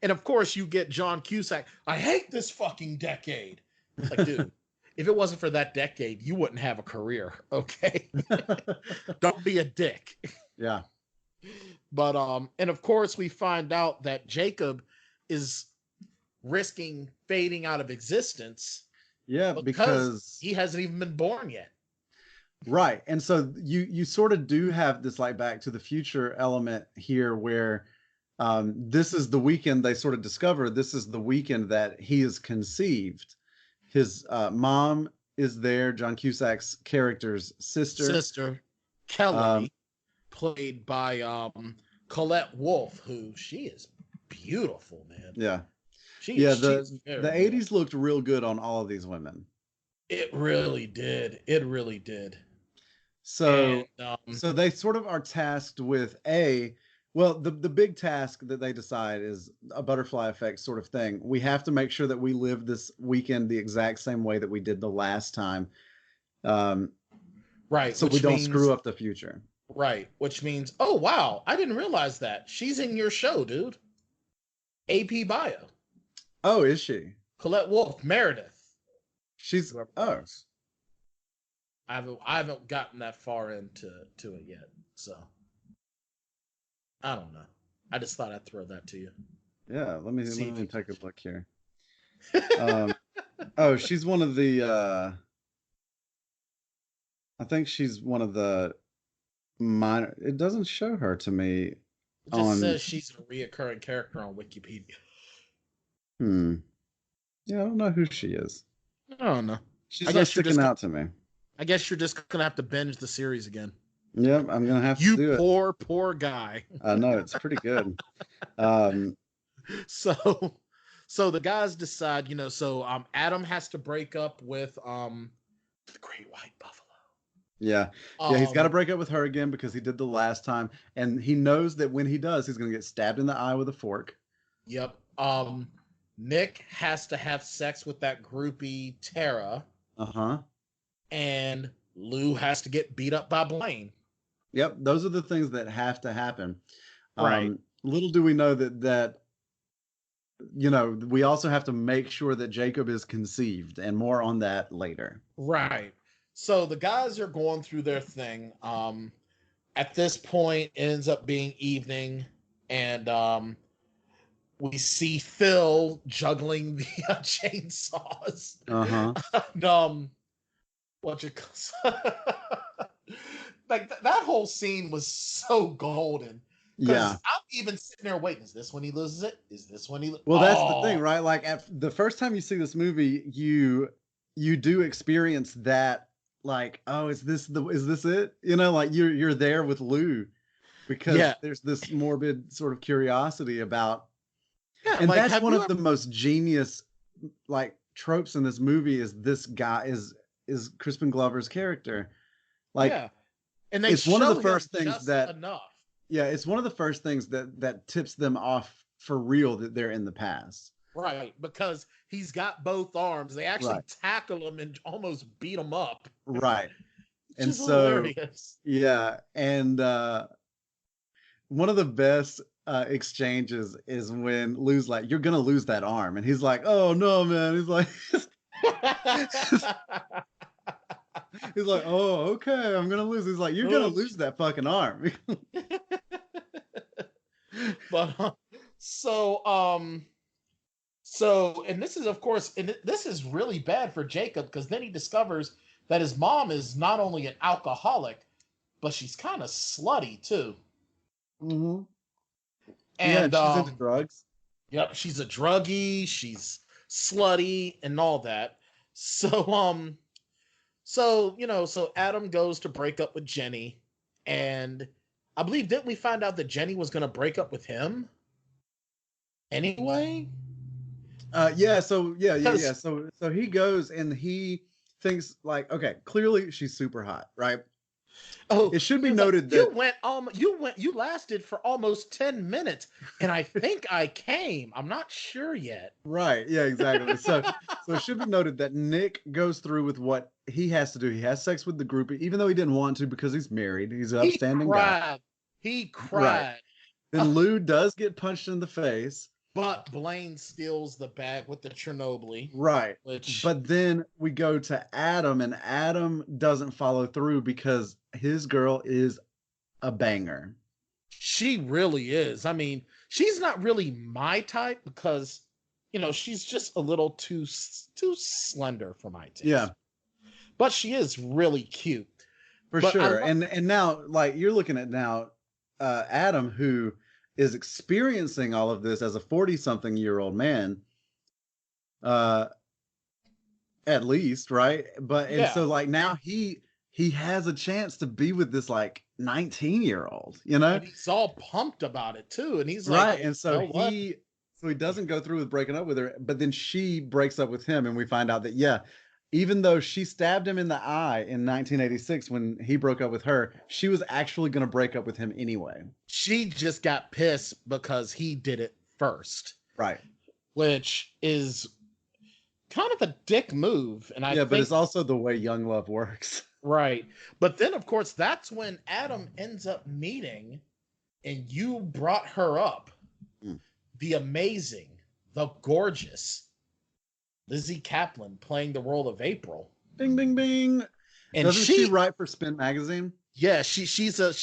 And of course, you get John Cusack. I hate this fucking decade. It's like, dude, if it wasn't for that decade, you wouldn't have a career. Okay. Don't be a dick. Yeah. But, and of course, we find out that Jacob is risking fading out of existence. Yeah, because he hasn't even been born yet. Right. And so you sort of do have this like Back to the Future element here where this is the weekend they sort of discover this is the weekend that he is conceived. His mom is there, John Cusack's character's sister. Kelly, played by Colette Wolfe, who she is beautiful, man. Yeah. The 80s looked real good on all of these women. It really did. It really did. So so they sort of are tasked with the big task that they decide is a butterfly effect sort of thing. We have to make sure that we live this weekend the exact same way that we did the last time. Right. So we don't screw up the future. Right. Which means, oh, wow, I didn't realize that. She's in your show, dude. AP Bio. Oh, is she? Colette Wolfe, Meredith. She's I haven't gotten that far into it yet, so I don't know. I just thought I'd throw that to you. Yeah, let me take a look here. She's one of the I think she's one of the minor. It doesn't show her to me. It just says she's a reoccurring character on Wikipedia. Yeah, I don't know who she is. I don't know. She's not sticking out to me. I guess you're just gonna have to binge the series again. Yep, I'm gonna have to do it. You poor guy. I know, it's pretty good. So the guys decide, Adam has to break up with the Great White Buffalo. Yeah. He's got to break up with her again because he did the last time, and he knows that when he does, he's gonna get stabbed in the eye with a fork. Yep. Nick has to have sex with that groupie Tara. And Lou has to get beat up by Blaine. Yep, those are the things that have to happen. Right. Little do we know that we also have to make sure that Jacob is conceived, and more on that later. Right. So the guys are going through their thing. At this point, it ends up being evening, and we see Phil juggling the chainsaws. And, like that whole scene was so golden. Yeah, I'm even sitting there waiting. Is this when he loses it? Is this when he? Well, that's the thing, right? Like the first time you see this movie, you do experience that. Like, oh, is this it? Like you're there with Lou because there's this morbid sort of curiosity about. Yeah, and like, that's one of the most genius like tropes in this movie is this guy is Crispin Glover's character. Like, and it's one of the first things it's one of the first things that tips them off for real that they're in the past. Right, because he's got both arms. They actually tackle him and almost beat him up. Right. And so hilarious. Yeah, and one of the best exchanges is when Lou's like, "You're gonna lose that arm," and he's like, "Oh no, man!" He's like, he's like, "Oh, okay, I'm gonna lose." He's like, "You're gonna lose that fucking arm." But and this is, of course, and this is really bad for Jacob because then he discovers that his mom is not only an alcoholic, but she's kind of slutty too. Mm-hmm. And she's into drugs. Yep, she's a druggie. She's slutty and all that. So Adam goes to break up with Jenny, and I believe, didn't we find out that Jenny was going to break up with him? anyway. Yeah. So yeah. So he goes and he thinks like, okay, clearly she's super hot, right? Oh, it should be like, noted that you lasted for almost 10 minutes, and I think I came. I'm not sure yet. Right. Yeah. Exactly. So it should be noted that Nick goes through with what he has to do. He has sex with the groupie, even though he didn't want to because he's married. He's an upstanding guy. He cried. Right. Then Lou does get punched in the face. But Blaine steals the bag with the Chernobyl. Right. Which... But then we go to Adam, and Adam doesn't follow through because his girl is a banger. She really is. I mean, she's not really my type because, you know, she's just a little too slender for my taste. Yeah. But she is really cute. For sure. And now, like, you're looking at now Adam, who is experiencing all of this as a 40-something-year-old man, at least, right? But and so like now he has a chance to be with this like 19-year-old, you know? And he's all pumped about it too. And he's right. like, And so he doesn't go through with breaking up with her, but then she breaks up with him, and we find out that even though she stabbed him in the eye in 1986 when he broke up with her, she was actually going to break up with him anyway. She just got pissed because he did it first. Right. Which is kind of a dick move. And I think, but it's also the way young love works. Right. But then, of course, that's when Adam ends up meeting, and you brought her up, the amazing, the gorgeous Lizzy Caplan playing the role of April. Bing, bing, bing. And doesn't she write for Spin Magazine? Yeah, she's a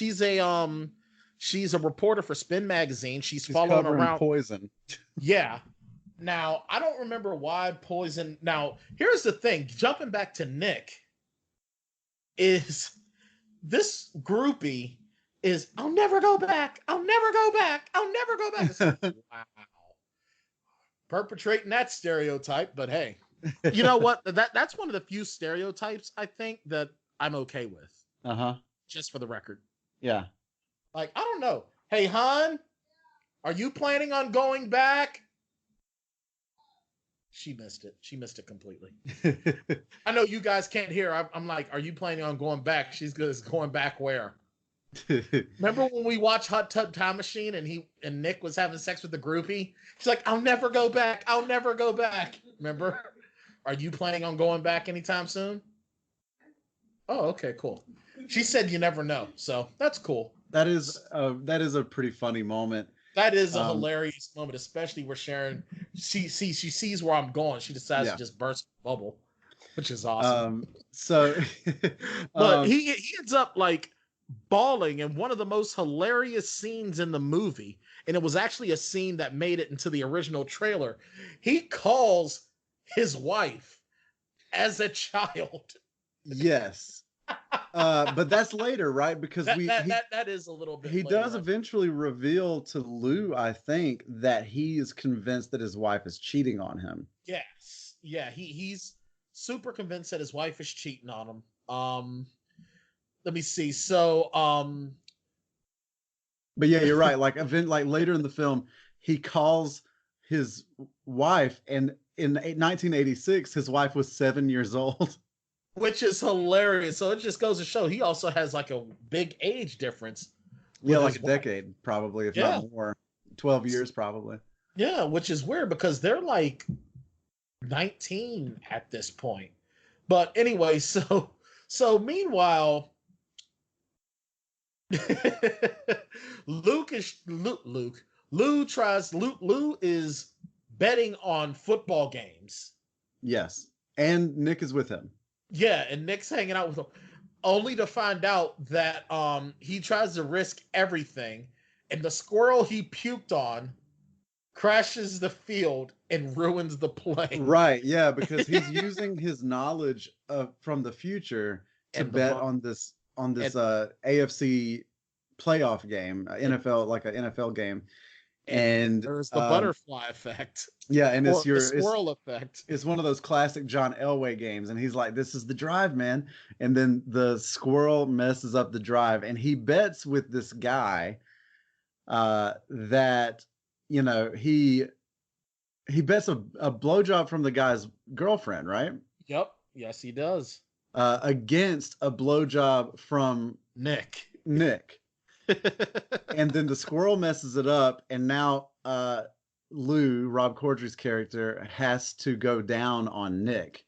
reporter for Spin Magazine. She's following around Poison. Yeah. Now, I don't remember why Poison. Now, here's the thing. Jumping back to Nick, is this groupie is, I'll never go back. I'll never go back. I'll never go back. It's like, wow. Perpetrating that stereotype, but hey, you know what? That's one of the few stereotypes I think that I'm okay with. Just for the record. Yeah. Like, I don't know. Hey, hon, are you planning on going back? She missed it. She missed it completely. I know you guys can't hear. I'm like, are you planning on going back? She's going back where? Remember when we watched Hot Tub Time Machine and Nick was having sex with the groupie? She's like, I'll never go back. I'll never go back. Remember? Are you planning on going back anytime soon? Oh, okay, cool. She said you never know, so that's cool. That is a pretty funny moment. That is a hilarious moment, especially where Sharon she sees where I'm going. She decides to just burst a bubble, which is awesome. But he ends up like bawling in one of the most hilarious scenes in the movie, and it was actually a scene that made it into the original trailer. He calls his wife as a child. Yes. But that's later, right? Because that is a little bit. He later, does eventually reveal to Lou, I think, that he is convinced that his wife is cheating on him. Yes, yeah, he's super convinced that his wife is cheating on him. Let me see. So, but yeah, you're right. Like later in the film, he calls his wife, and in 1986, his wife was 7 years old. Which is hilarious. So it just goes to show he also has like a big age difference. Yeah, like a decade, probably, if not more. 12 years, probably. Yeah, which is weird because they're like 19 at this point. But anyway, so meanwhile, Lou is betting on football games. Yes. And Nick is with him. Yeah, and Nick's hanging out with him, only to find out that he tries to risk everything, and the squirrel he puked on crashes the field and ruins the play. Right, yeah, because he's using his knowledge from the future to bet on this AFC playoff game, NFL, like an NFL game. And there's the butterfly effect. Yeah, and it's the squirrel effect. It's one of those classic John Elway games, and he's like, "This is the drive, man." And then the squirrel messes up the drive, and he bets with this guy that you know, he bets a blowjob from the guy's girlfriend, right? Yep. Yes, he does. Against a blowjob from Nick. And then the squirrel messes it up, and now Lou, Rob Corddry's character, has to go down on Nick.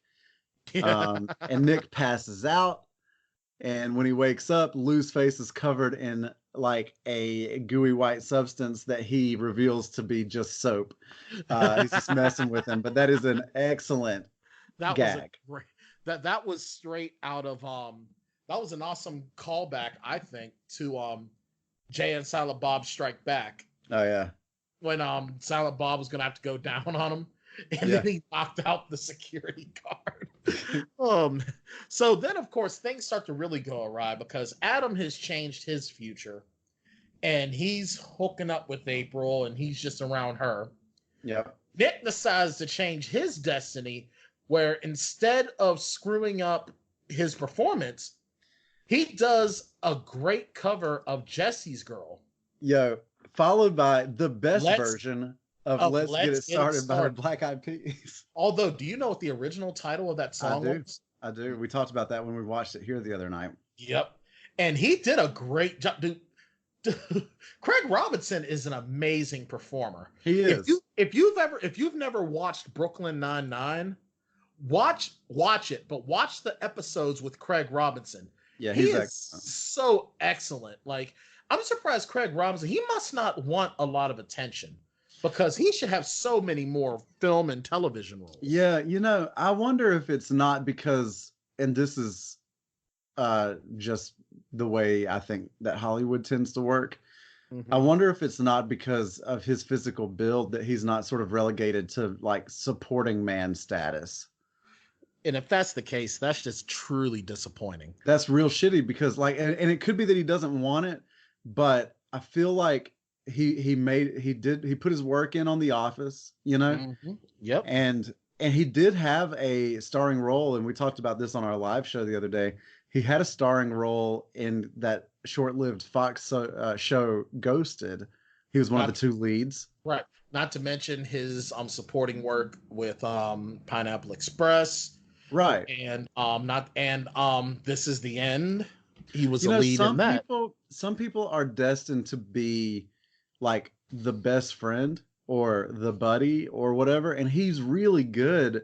And Nick passes out, and when he wakes up, Lou's face is covered in like a gooey white substance that he reveals to be just soap. He's just messing with him, but that is an excellent gag. That was straight out of that was an awesome callback, I think, to Jay and Silent Bob Strike Back. Oh yeah. When Silent Bob was gonna have to go down on him, and then he knocked out the security guard. So then of course things start to really go awry because Adam has changed his future, and he's hooking up with April, and he's just around her. Yep. Nick decides to change his destiny, where instead of screwing up his performance, he does a great cover of Jesse's Girl. Yo, followed by the best version of Let's Get It Started by the Black Eyed Peas. Although, do you know what the original title of that song was? I do. We talked about that when we watched it here the other night. Yep. And he did a great job. Dude, Craig Robinson is an amazing performer. He is. If you've never watched Brooklyn Nine-Nine, watch it, but watch the episodes with Craig Robinson. Yeah, he's excellent. So excellent. Like, I'm surprised Craig Robinson, he must not want a lot of attention because he should have so many more film and television roles. Yeah, you know, I wonder if it's not because, and this is just the way I think that Hollywood tends to work. Mm-hmm. I wonder if it's not because of his physical build that he's not sort of relegated to like supporting man status. And if that's the case, that's just truly disappointing. That's real shitty because like, and it could be that he doesn't want it, but I feel like he put his work in on The Office, you know? Mm-hmm. Yep. And he did have a starring role, and we talked about this on our live show the other day. He had a starring role in that short-lived Fox show Ghosted. He was one of the two leads. Right. Not to mention his supporting work with Pineapple Express. Right. And This Is the End. He was a lead in that. Some people are destined to be like the best friend or the buddy or whatever, and he's really good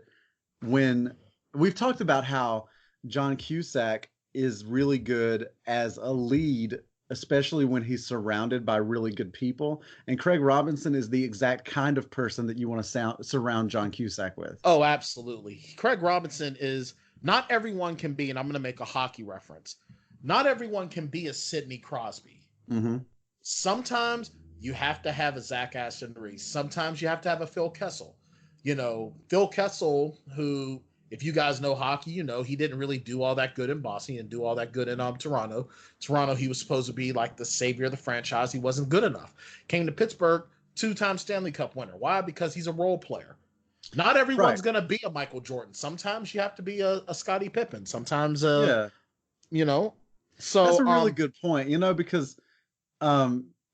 when we've talked about how John Cusack is really good as a lead, especially when he's surrounded by really good people. And Craig Robinson is the exact kind of person that you want to surround John Cusack with. Oh, absolutely. Craig Robinson is, not everyone can be, and I'm going to make a hockey reference, not everyone can be a Sidney Crosby. Mm-hmm. Sometimes you have to have a Zach Aston Reese. Sometimes you have to have a Phil Kessel. You know, Phil Kessel, who, if you guys know hockey, you know he didn't really do all that good in Boston and do all that good in Toronto. Toronto, he was supposed to be like the savior of the franchise. He wasn't good enough. Came to Pittsburgh, 2-time Stanley Cup winner. Why? Because he's a role player. Not everyone's going to be a Michael Jordan. Sometimes you have to be a Scottie Pippen. Sometimes, you know. So that's a really good point, you know, because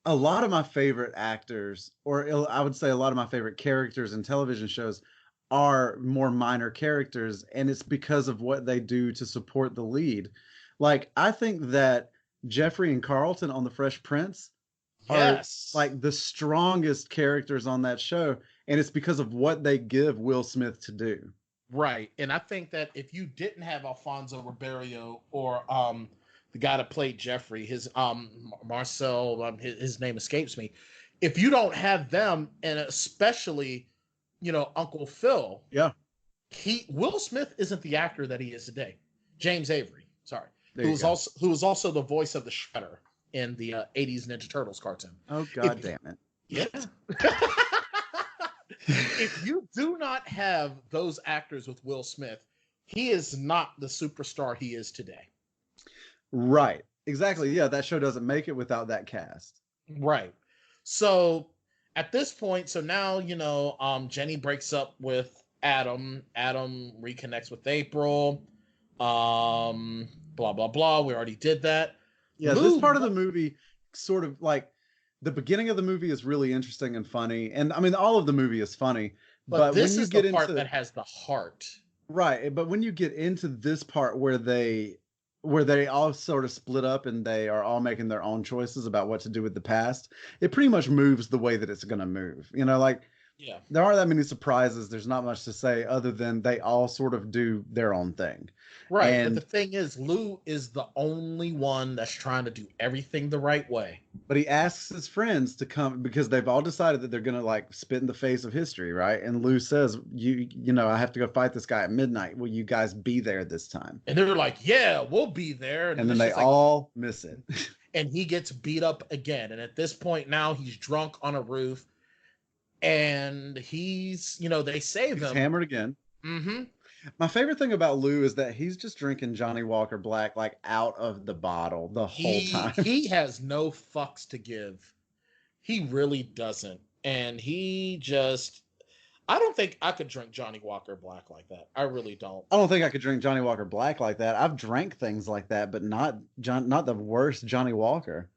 a lot of my favorite actors, or I would say a lot of my favorite characters in television shows, are more minor characters, and it's because of what they do to support the lead. Like, I think that Jeffrey and Carlton on The Fresh Prince are like the strongest characters on that show, and it's because of what they give Will Smith to do. Right. And I think that if you didn't have Alfonso Ribeiro or the guy that played Jeffrey, his Marcel, his name escapes me. If you don't have them, and especially, you know, Uncle Phil, Will Smith isn't the actor that he is today. James Avery, who was also the voice of the Shredder in the 80s Ninja Turtles cartoon. Oh, God damn it. Yeah. If you do not have those actors with Will Smith, he is not the superstar he is today. Right. Exactly. Yeah, that show doesn't make it without that cast. Right. So at this point, so now, you know, Jenny breaks up with Adam. Adam reconnects with April. Blah, blah, blah. We already did that. Yeah, this part of the movie sort of like, the beginning of the movie is really interesting and funny, and I mean all of the movie is funny. But this when you is get the part into that has the heart. right, but when you get into this part where they all sort of split up and they are all making their own choices about what to do with the past, it pretty much moves the way that it's going to move. You know, like Yeah. there aren't that many surprises. There's not much to say other than they all sort of do their own thing. Right. And, but the thing is, Lou is the only one that's trying to do everything the right way. but he asks his friends to come because they've all decided that they're going to like spit in the face of history, right? And Lou says, you know, I have to go fight this guy at midnight. Will you guys be there this time? And they're like, yeah, we'll be there. And then they all miss it. And he gets beat up again. And at this point now he's drunk on a roof. And he's, you know, they save him. Hammered again. Mm-hmm. My favorite thing about Lou is that he's just drinking Johnny Walker Black like out of the bottle the whole time. He has no fucks to give. He really doesn't. And he just, I don't think I could drink Johnny Walker Black like that. I really don't. I don't think I could drink Johnny Walker Black like that. I've drank things like that, but not the worst Johnny Walker.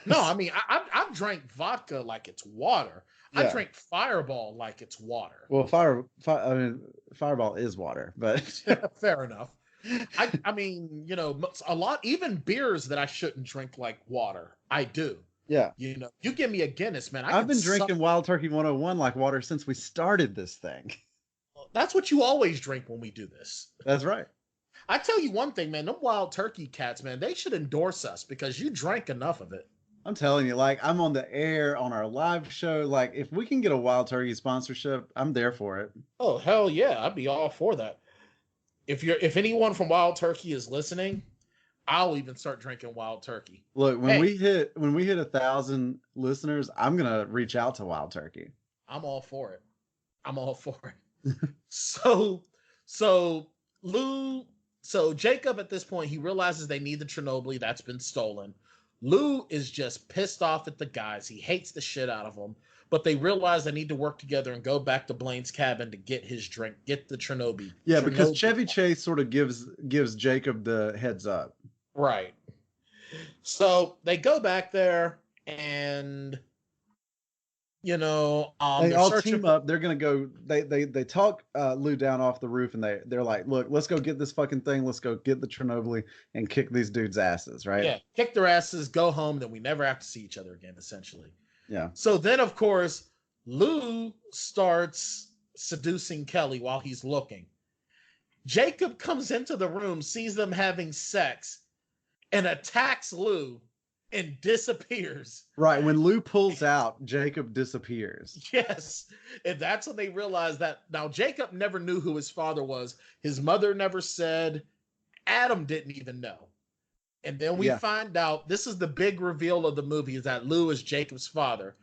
No, I mean, I've drank vodka like it's water. Yeah. I drink Fireball like it's water. Well, Fireball is water, but fair enough. I mean, you know, a lot, even beers that I shouldn't drink like water, I do. Yeah. You know, you give me a Guinness, man. I've been drinking Wild Turkey 101 like water since we started this thing. That's what you always drink when we do this. That's right. I tell you one thing, man, them Wild Turkey cats, man, they should endorse us because you drank enough of it. I'm telling you, like, I'm on the air on our live show. Like, if we can get a Wild Turkey sponsorship, I'm there for it. Oh, hell yeah. I'd be all for that. If anyone from Wild Turkey is listening, I'll even start drinking Wild Turkey. Look, when we hit 1,000 listeners, I'm gonna reach out to Wild Turkey. I'm all for it. So Jacob at this point, he realizes they need the Chernobyl that's been stolen. Lou is just pissed off at the guys. He hates the shit out of them, but they realize they need to work together and go back to Blaine's cabin to get his drink, get the Chernobyl. Yeah, because Chevy Chase sort of gives Jacob the heads up. Right. So they go back there and, you know, they all team up. They're gonna go. They talk Lou down off the roof, and they're like, "Look, let's go get this fucking thing. Let's go get the Chernobyl and kick these dudes' asses." Right? Yeah, kick their asses, go home, then we never have to see each other again. Essentially. Yeah. So then, of course, Lou starts seducing Kelly while he's looking. Jacob comes into the room, sees them having sex, and attacks Lou. And disappears. Right. When Lou pulls out, Jacob disappears. Yes. And that's when they realize that now Jacob never knew who his father was. His mother never said. Adam didn't even know. And then we find out, this is the big reveal of the movie, is that Lou is Jacob's father.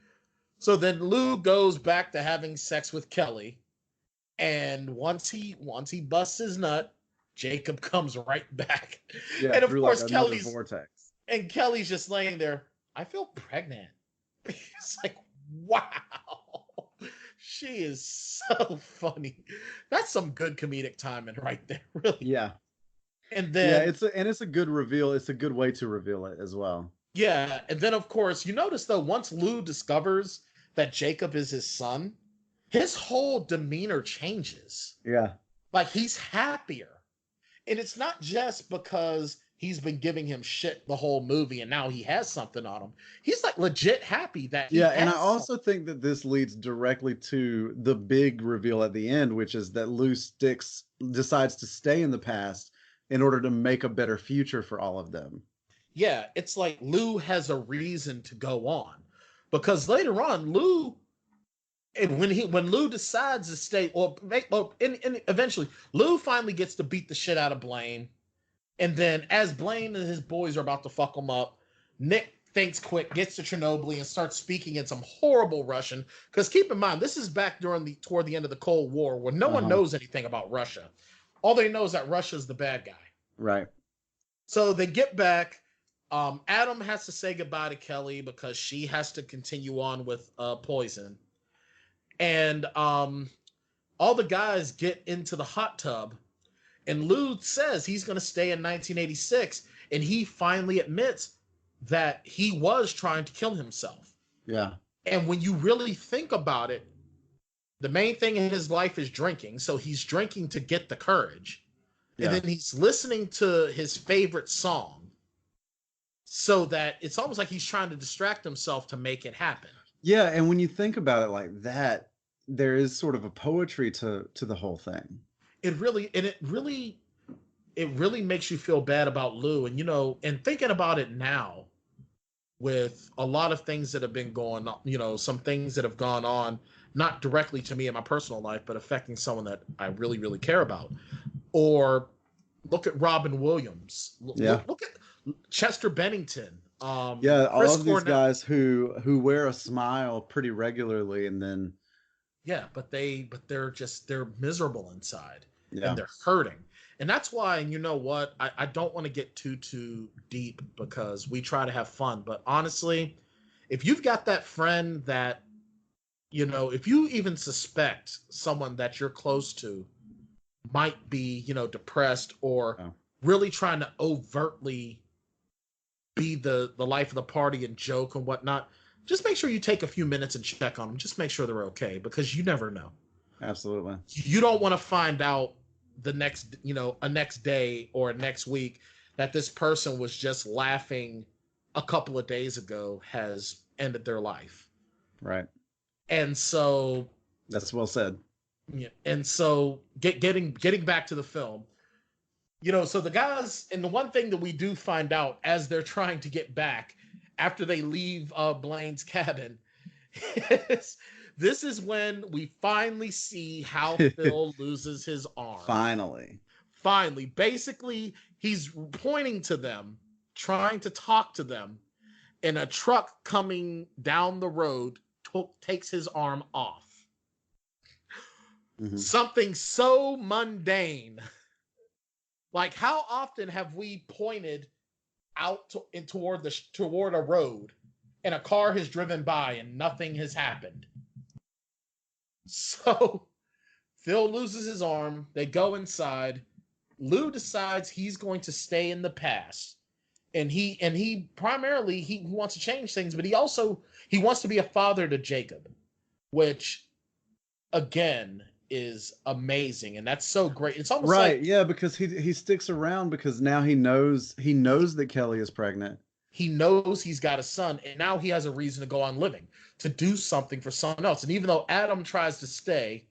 So then Lou goes back to having sex with Kelly. And once he busts his nut, Jacob comes right back. Yeah, and of course, like Kelly's vortex. And Kelly's just laying there. I feel pregnant. It's like, wow. She is so funny. That's some good comedic timing right there, really. Yeah. And then it's a good reveal. It's a good way to reveal it as well. Yeah. And then of course, you notice though, once Lou discovers that Jacob is his son, his whole demeanor changes. Yeah. Like he's happier. And it's not just because he's been giving him shit the whole movie and now he has something on him. He's like legit happy that and I also think that this leads directly to the big reveal at the end, which is that Lou decides to stay in the past in order to make a better future for all of them. Yeah, it's like Lou has a reason to go on. Because later on, when Lou decides to stay, eventually Lou finally gets to beat the shit out of Blaine. And then as Blaine and his boys are about to fuck him up, Nick thinks quick, gets to Chernobyl and starts speaking in some horrible Russian. Because keep in mind, this is back toward the end of the Cold War where no one knows anything about Russia. All they know is that Russia's the bad guy. Right. So they get back. Adam has to say goodbye to Kelly because she has to continue on with Poison. And all the guys get into the hot tub. And Lou says he's going to stay in 1986. And he finally admits that he was trying to kill himself. Yeah. And when you really think about it, the main thing in his life is drinking. So he's drinking to get the courage. Yeah. And then he's listening to his favorite song so that it's almost like he's trying to distract himself to make it happen. Yeah, and when you think about it like that, there is sort of a poetry to the whole thing. It really makes you feel bad about Lou. And, and thinking about it now with a lot of things that have been going on, some things that have gone on, not directly to me in my personal life, but affecting someone that I really, really care about. Or look at Robin Williams. Look at Chester Bennington. All Chris of these Cornell. guys who wear a smile pretty regularly, and then but they're miserable inside, and they're hurting. And that's why, and you know what, I don't want to get too deep because we try to have fun. But honestly, if you've got that friend that, if you even suspect someone that you're close to might be, depressed or really trying to overtly be the life of the party and joke and whatnot, just make sure you take a few minutes and check on them. Just make sure they're okay, because you never know. Absolutely. You don't want to find out the next, a next day or next week that this person was just laughing a couple of days ago has ended their life. Right. And so that's well said. Yeah. And so getting back to the film, so the guys, and the one thing that we do find out as they're trying to get back after they leave Blaine's cabin is this is when we finally see how Phil loses his arm. Finally. Basically, he's pointing to them, trying to talk to them, and a truck coming down the road takes his arm off. Mm-hmm. Something so mundane. Like, how often have we pointed out toward a road and a car has driven by and nothing has happened? So Phil loses his arm. They go inside. Lou decides he's going to stay in the past. And he primarily, he wants to change things, but he wants to be a father to Jacob, which again is amazing. And that's so great. It's almost right. Yeah. Because he sticks around because now he knows that Kelly is pregnant. He knows he's got a son, and now he has a reason to go on living, to do something for someone else. And even though Adam tries to stay,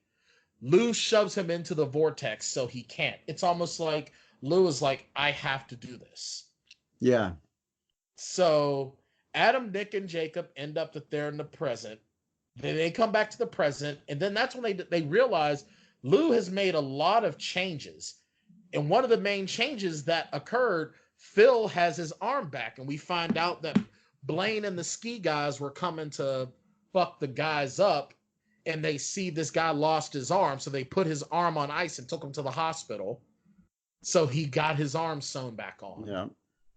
Lou shoves him into the vortex so he can't. It's almost like Lou is like, I have to do this. Yeah. So Adam, Nick, and Jacob end up that they're in the present. Then they come back to the present, and then that's when they realize Lou has made a lot of changes. And one of the main changes that occurred, Phil has his arm back, and we find out that Blaine and the ski guys were coming to fuck the guys up, and they see this guy lost his arm, so they put his arm on ice and took him to the hospital. So he got his arm sewn back on. Yeah.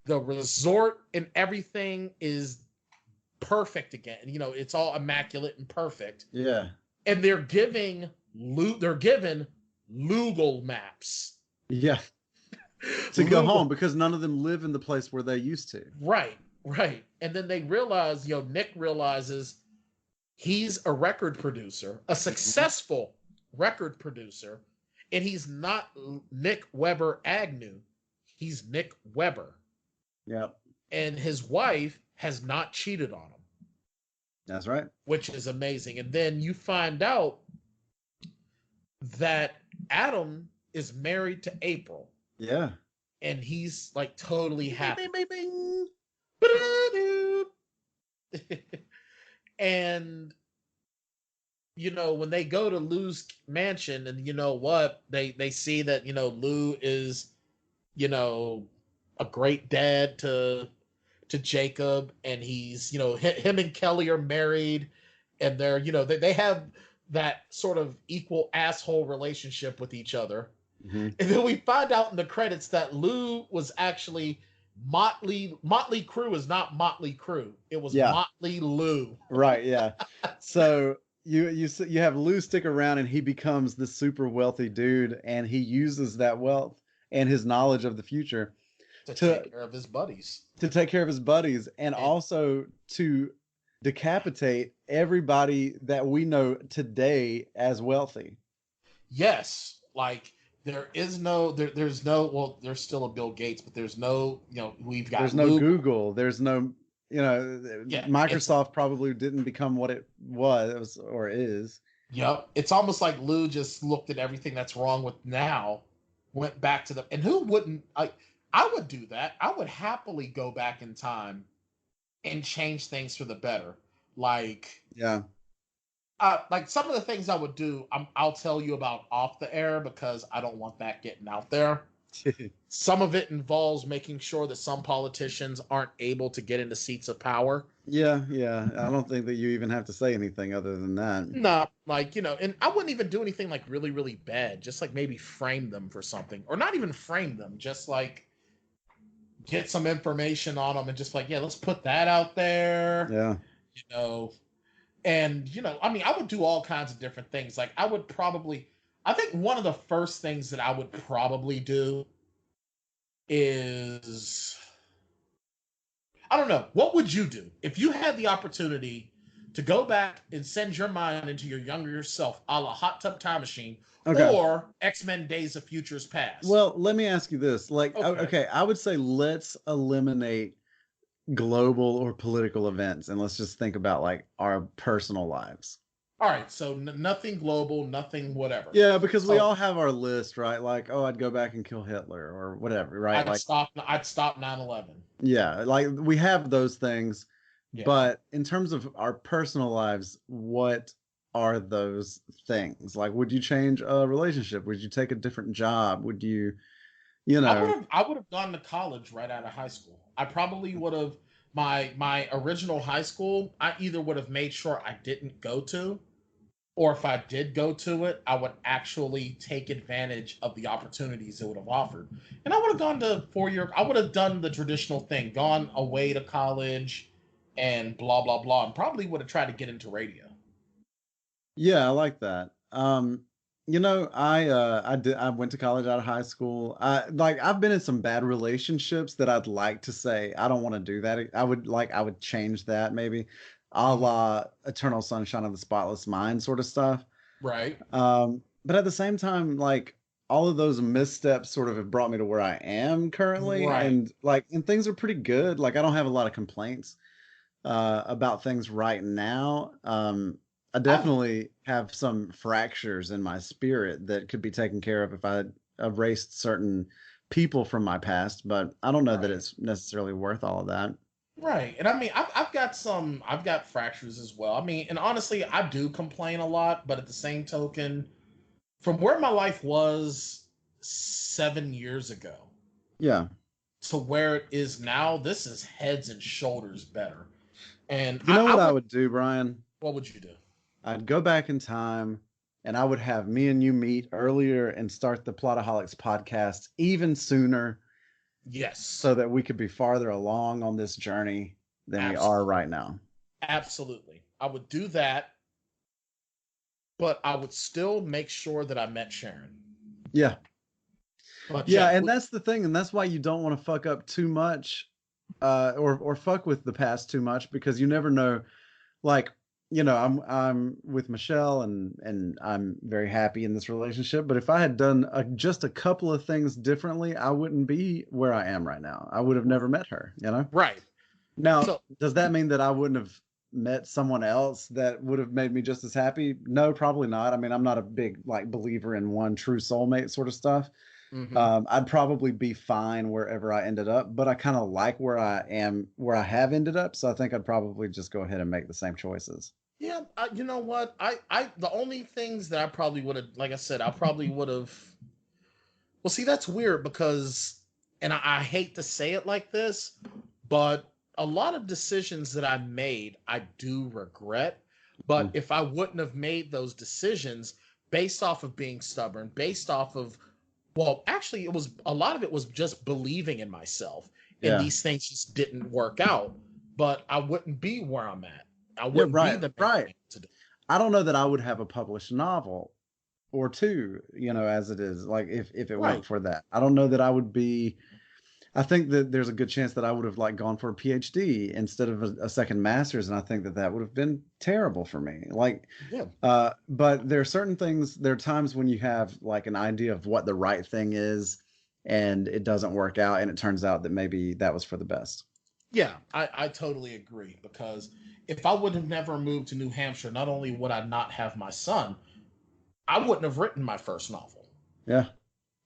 The resort and everything is perfect again. It's all immaculate and perfect. Yeah. And they're given Lugal maps. Yeah. To go home, because none of them live in the place where they used to. Right. And then they realize, Nick realizes he's a record producer, a successful record producer, and he's not Nick Weber Agnew. He's Nick Weber. Yep. And his wife has not cheated on him. That's right. Which is amazing. And then you find out that Adam is married to April. Yeah. And he's like totally happy. And when they go to Lou's mansion, and they see that Lou is a great dad to Jacob, and he's him and Kelly are married, and they're they have that sort of equal asshole relationship with each other. Mm-hmm. And then we find out in the credits that Lou was actually Motley Crue is not Motley Crue. It was Motley Lou. Right. Yeah. So you have Lou stick around, and he becomes this super wealthy dude, and he uses that wealth and his knowledge of the future to take care of his buddies. And also to decapitate everybody that we know today as wealthy. Yes, like there's no, there's still a Bill Gates, but there's no, we've got There's no Luke. Google. There's no, Yeah, Microsoft probably didn't become what it was or is. Yep. It's almost like Lou just looked at everything that's wrong with now, went back to and who wouldn't, I would do that. I would happily go back in time and change things for the better. Like, yeah. Like some of the things I would do, I'll tell you about off the air because I don't want that getting out there. Some of it involves making sure that some politicians aren't able to get into seats of power. Yeah. I don't think that you even have to say anything other than that. Nah, like, and I wouldn't even do anything like really, really bad. Just like maybe frame them for something, or not even frame them, just like get some information on them and just like, yeah, let's put that out there. Yeah. And, I mean, I would do all kinds of different things. Like, I think one of the first things that I would probably do is, I don't know, what would you do if you had the opportunity to go back and send your mind into your younger self, a la Hot Tub Time Machine, or X-Men Days of Futures Past? Well, let me ask you this. Like, okay, I would say let's eliminate global or political events and let's just think about like our personal lives. All right, so nothing global, nothing whatever. Yeah, because we all have our list, right? Like, oh, I'd go back and kill Hitler or whatever, right? I'd stop 9/11. Yeah, like we have those things, but in terms of our personal lives, what are those things? Like, would you change a relationship? Would you take a different job? Would you, I would have gone to college right out of high school. I probably would have my original high school. I either would have made sure I didn't go to, or if I did go to it, I would actually take advantage of the opportunities it would have offered. And I would have gone to 4-year. I would have done the traditional thing, gone away to college, and blah blah blah, and probably would have tried to get into radio. Yeah, I like that. I went to college out of high school. I've been in some bad relationships that I'd like to say I don't want to do that. I would change that maybe, a la Eternal Sunshine of the Spotless Mind sort of stuff. Right. But at the same time, like all of those missteps sort of have brought me to where I am currently, Right. and things are pretty good. Like I don't have a lot of complaints about things right now. I definitely have some fractures in my spirit that could be taken care of if I erased certain people from my past, but I don't know that it's necessarily worth all of that. Right. And I mean, I've got fractures as well. I mean, and honestly, I do complain a lot, but at the same token, from where my life was 7 years ago, yeah, to where it is now, this is heads and shoulders better. And you know what I would do, Brian? What would you do? I'd go back in time and I would have me and you meet earlier and start the Plotaholics podcast even sooner. Yes. So that we could be farther along on this journey than we are right now. Absolutely. I would do that, but I would still make sure that I met Sharon. Yeah. But and that's the thing. And that's why you don't want to fuck up too much or fuck with the past too much, because you never know. Like, I'm with Michelle and I'm very happy in this relationship. But if I had done just a couple of things differently, I wouldn't be where I am right now. I would have never met her, Right. Now, does that mean that I wouldn't have met someone else that would have made me just as happy? No, probably not. I mean, I'm not a big believer in one true soulmate sort of stuff. Mm-hmm. I'd probably be fine wherever I ended up, but I kind of like where I am, where I have ended up. So I think I'd probably just go ahead and make the same choices. Yeah, you know what? The only things that I probably would have, like I said, I probably would have. Well, see, that's weird because, and I hate to say it like this, but a lot of decisions that I made, I do regret. But if I wouldn't have made those decisions based off of being stubborn, based off of, well, actually, a lot of it was just believing in myself, and these things just didn't work out. But I wouldn't be where I'm at. I wouldn't be the right. I don't know that I would have a published novel or two, as it is, like if it weren't for that. I don't know that I would be, I think that there's a good chance that I would have like gone for a PhD instead of a second master's, and I think that that would have been terrible for me. Like, Yeah. but there are certain things. There are times when you have like an idea of what the right thing is, and it doesn't work out, and it turns out that maybe that was for the best. Yeah, I totally agree, because if I would have never moved to New Hampshire, not only would I not have my son, I wouldn't have written my first novel. Yeah.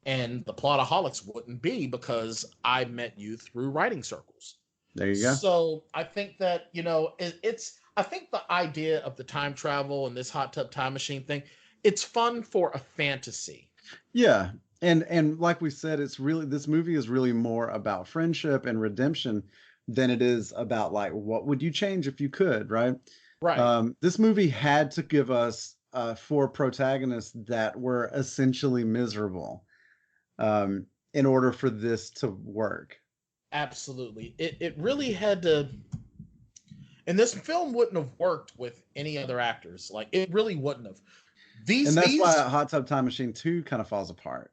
And the Plotaholics wouldn't be, because I met you through writing circles. There you go. So I think that, I think the idea of the time travel and this hot tub time machine thing, it's fun for a fantasy. Yeah. And like we said, this movie is really more about friendship and redemption than it is about like, what would you change if you could, right? Right. This movie had to give us 4 protagonists that were essentially miserable in order for this to work. Absolutely. It really had to, and this film wouldn't have worked with any other actors. Like, it really wouldn't have. And that's why Hot Tub Time Machine 2 kind of falls apart.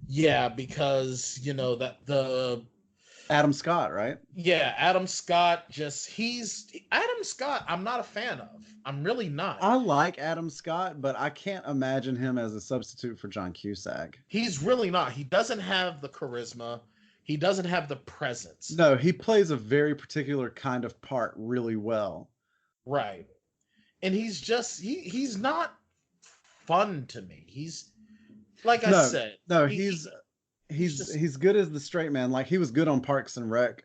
Yeah, because Adam Scott, right? Yeah, Adam Scott, Adam Scott, I'm not a fan of. I'm really not. I like Adam Scott, but I can't imagine him as a substitute for John Cusack. He's really not. He doesn't have the charisma. He doesn't have the presence. No, he plays a very particular kind of part really well. Right. And he's not fun to me. He's, like I said. No, he's good as the straight man. Like, he was good on Parks and Rec.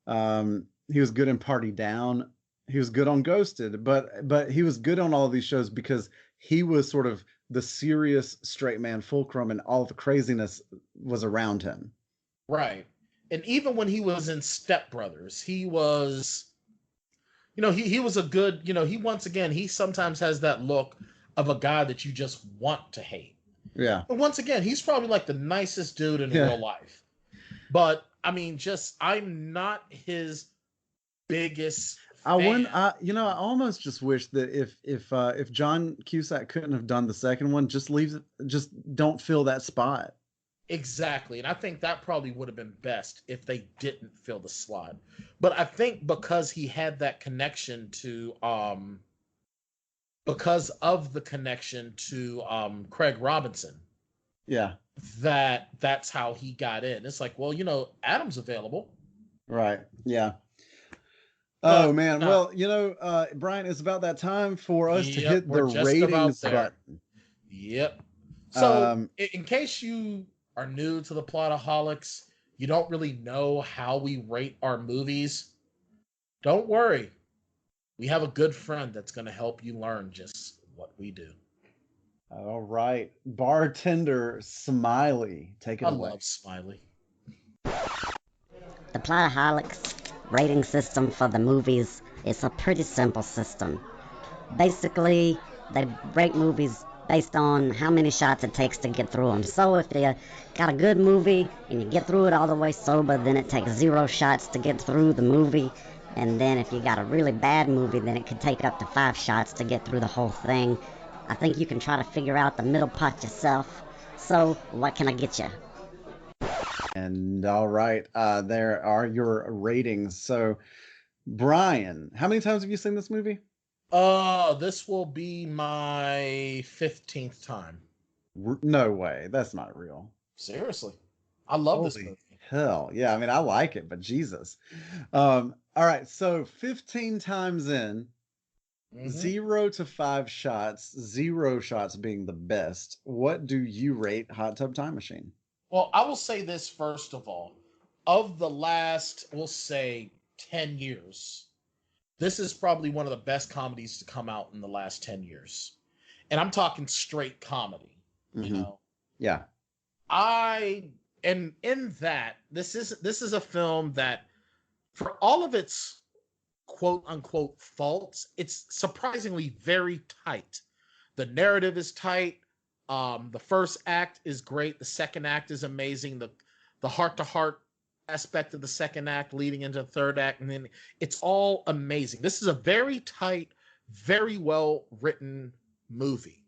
He was good in Party Down. He was good on Ghosted, but he was good on all of these shows because he was sort of the serious straight man fulcrum, and all the craziness was around him. Right. And even when he was in Step Brothers, he was, he was a good, he sometimes has that look of a guy that you just want to hate. Yeah. And once again, he's probably like the nicest dude in real life. But I mean, I'm not his biggest fan. I almost just wish that if John Cusack couldn't have done the second one, just don't fill that spot. Exactly. And I think that probably would have been best if they didn't fill the slot. But I think because he had that connection to because of the connection to Craig Robinson. Yeah. That's how he got in. It's like, well, Adam's available. Right. Yeah. Oh, man. Well, Bryan, it's about that time for us to hit the ratings button. Yep. So in case you are new to the Plotaholics, you don't really know how we rate our movies, don't worry. We have a good friend that's going to help you learn just what we do. All right. Bartender Smiley, take it away. I love Smiley. The Plotaholics rating system for the movies is a pretty simple system. Basically, they rate movies based on how many shots it takes to get through them. So if you got a good movie and you get through it all the way sober, then it takes 0 shots to get through the movie. And then if you got a really bad movie, then it could take up to 5 shots to get through the whole thing. I think you can try to figure out the middle part yourself. So what can I get you? And all right, there are your ratings. So, Bryan, how many times have you seen this movie? This will be my 15th time. No way. That's not real. Seriously. I love this movie. Hell, yeah. I mean, I like it, but Jesus. All right, so 15 times in, 0 to 5 shots, 0 shots being the best. What do you rate Hot Tub Time Machine? Well, I will say this first of all. Of the last, we'll say, 10 years, this is probably one of the best comedies to come out in the last 10 years. And I'm talking straight comedy, Yeah. And in that, this is a film that, for all of its quote unquote faults, it's surprisingly very tight. The narrative is tight. The first act is great. The second act is amazing. The heart-to-heart aspect of the second act leading into the third act, and then it's all amazing. This is a very tight, very well written movie.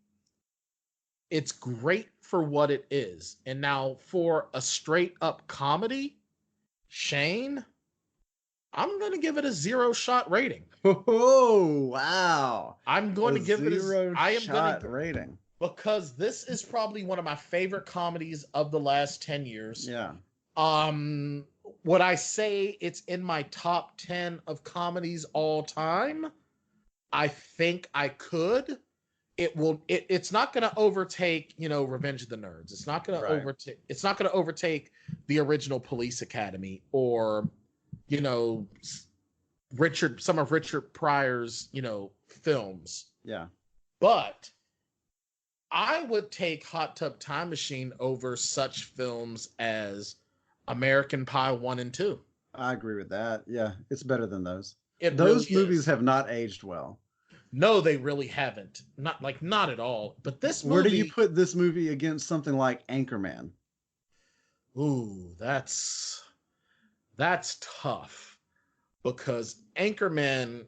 It's great for what it is. And now for a straight up comedy, Shane, I'm going to give it a 0-shot rating. Oh, wow. I'm going to give it a 0-shot rating. Because this is probably one of my favorite comedies of the last 10 years. Yeah. Would I say it's in my top 10 of comedies all time? I think I could. It's not going to overtake, Revenge of the Nerds. It's not going to overtake the original Police Academy or, some of Richard Pryor's, films. Yeah. But I would take Hot Tub Time Machine over such films as American Pie 1 and 2. I agree with that. Yeah, it's better than those. Those really movies have not aged well. No, they really haven't. Not at all. But this movie... Where do you put this movie against something like Anchorman? Ooh, that's tough. Because Anchorman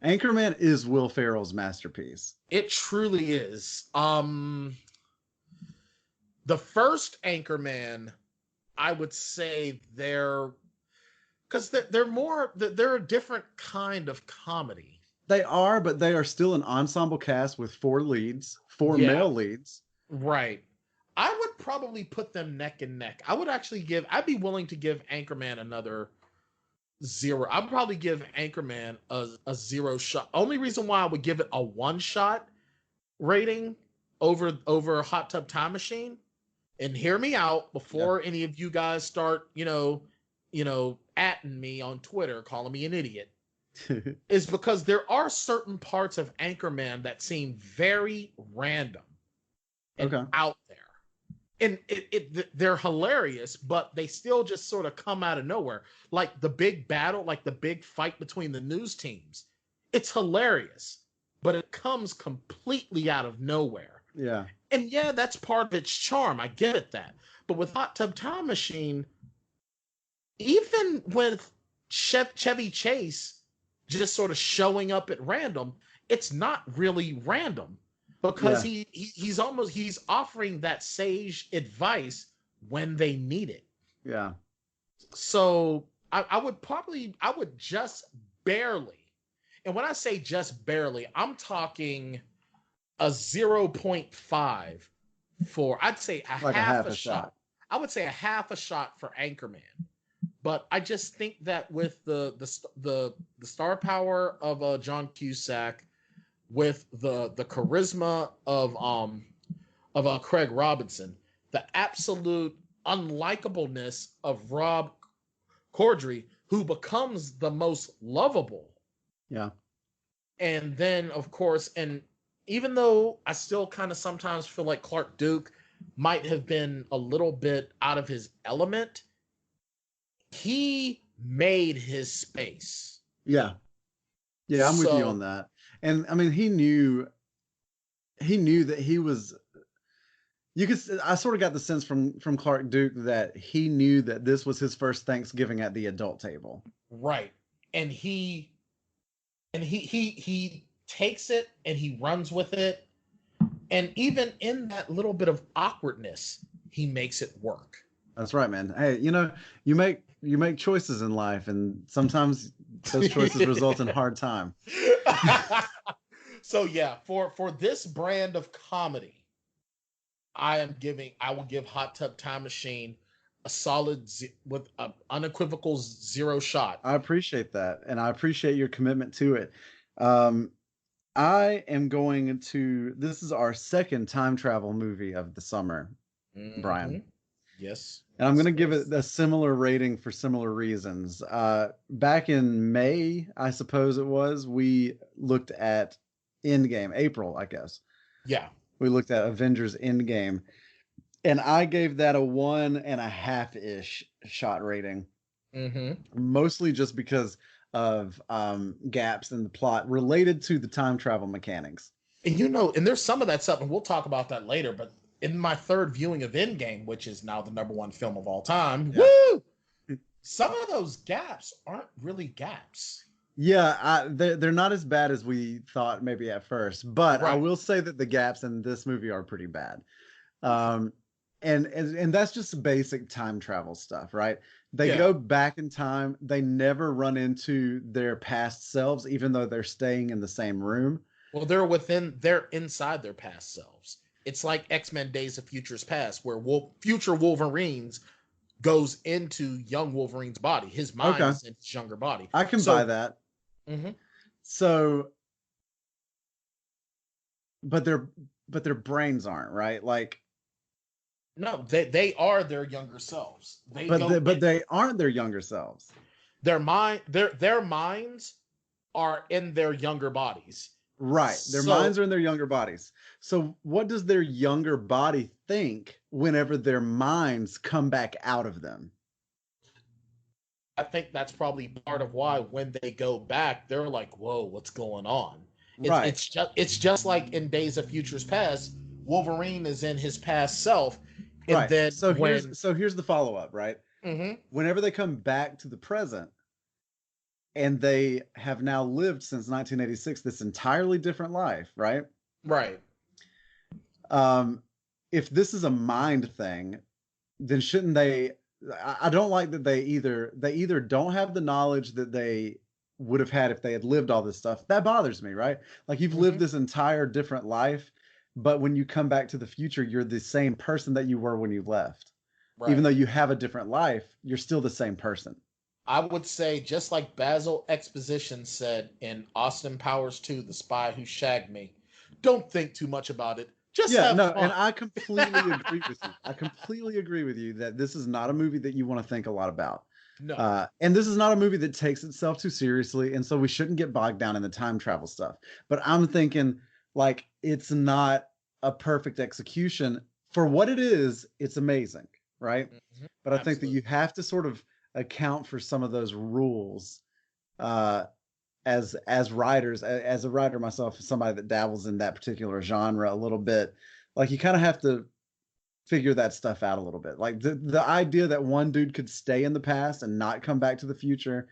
is Will Ferrell's masterpiece. It truly is. The first Anchorman, I would say they're a different kind of comedy. They are, but they are still an ensemble cast with 4 male leads. Right. I would probably put them neck and neck. I'd be willing to give Anchorman another 0. I'd probably give Anchorman a 0 shot. Only reason why I would give it a 1-shot rating over Hot Tub Time Machine, and hear me out before any of you guys start, atting me on Twitter, calling me an idiot, is because there are certain parts of Anchorman that seem very random and out there. And they're hilarious, but they still just sort of come out of nowhere. Like the big battle, like the big fight between the news teams. It's hilarious, but it comes completely out of nowhere. Yeah. And yeah, that's part of its charm. I get it that. But with Hot Tub Time Machine, even with Chevy Chase just sort of showing up at random, it's not really random. Because he's offering that sage advice when they need it. Yeah. So I would just barely, and when I say just barely, I'm talking a 0.5 for, I'd say half a shot. I would say a half a shot for Anchorman. But I just think that with the star power of John Cusack, with the charisma of Craig Robinson, the absolute unlikableness of Rob Corddry, who becomes the most lovable. Yeah. And then, of course, and even though I still kind of sometimes feel like Clark Duke might have been a little bit out of his element, he made his space. Yeah. Yeah, I'm with you on that. And I mean, he knew that he was, I sort of got the sense from Clark Duke that he knew that this was his first Thanksgiving at the adult table. Right. And he takes it and he runs with it. And even in that little bit of awkwardness, he makes it work. That's right, man. Hey, you make choices in life, and sometimes those choices result in hard time. So yeah, for this brand of comedy, I will give Hot Tub Time Machine a solid with an unequivocal 0 shot. I appreciate that, and I appreciate your commitment to it. I am going to. This is our second time travel movie of the summer, Bryan. Yes. And I'm going to give it a similar rating for similar reasons. Back in May, I suppose it was, we looked at Endgame, April, I guess. Yeah. We looked at Avengers Endgame, and I gave that a 1.5-ish shot rating. Mm-hmm. Mostly just because of gaps in the plot related to the time travel mechanics. And and there's some of that stuff, and we'll talk about that later, but in my third viewing of Endgame, which is now the #1 film of all time, woo! Some of those gaps aren't really gaps. Yeah, they're not as bad as we thought maybe at first, but I will say that the gaps in this movie are pretty bad. And that's just basic time travel stuff, right? They go back in time. They never run into their past selves, even though they're staying in the same room. Well, they're inside their past selves. It's like X-Men Days of Futures Past, where future Wolverines goes into young Wolverine's body. His mind is in his younger body. I can buy that. Mm-hmm. So, but their brains aren't, right? Like, no, they are their younger selves. They aren't their younger selves. Their minds are in their younger bodies. Right. Their minds are in their younger bodies. So what does their younger body think whenever their minds come back out of them? I think that's probably part of why when they go back, they're like, whoa, what's going on? It's just like in Days of Futures Past, Wolverine is in his past self. And right. Then here's the follow-up, right? Mm-hmm. Whenever they come back to the present, and they have now lived since 1986 this entirely different life, right? Right. If this is a mind thing, then shouldn't they? I don't like that they either don't have the knowledge that they would have had if they had lived all this stuff. That bothers me, right? Like you've lived this entire different life, but when you come back to the future, you're the same person that you were when you left. Right. Even though you have a different life, you're still the same person. I would say, just like Basil Exposition said in Austin Powers 2, The Spy Who Shagged Me, don't think too much about it. Just have fun. And I completely agree with you. I completely agree with you that this is not a movie that you want to think a lot about. No. And this is not a movie that takes itself too seriously, and so we shouldn't get bogged down in the time travel stuff. But I'm thinking, like, it's not a perfect execution. For what it is, it's amazing, right? Mm-hmm. But I think that you have to sort of account for some of those rules as writers. As a writer myself, somebody that dabbles in that particular genre a little bit, like you kind of have to figure that stuff out a little bit. Like the idea that one dude could stay in the past and not come back to the future,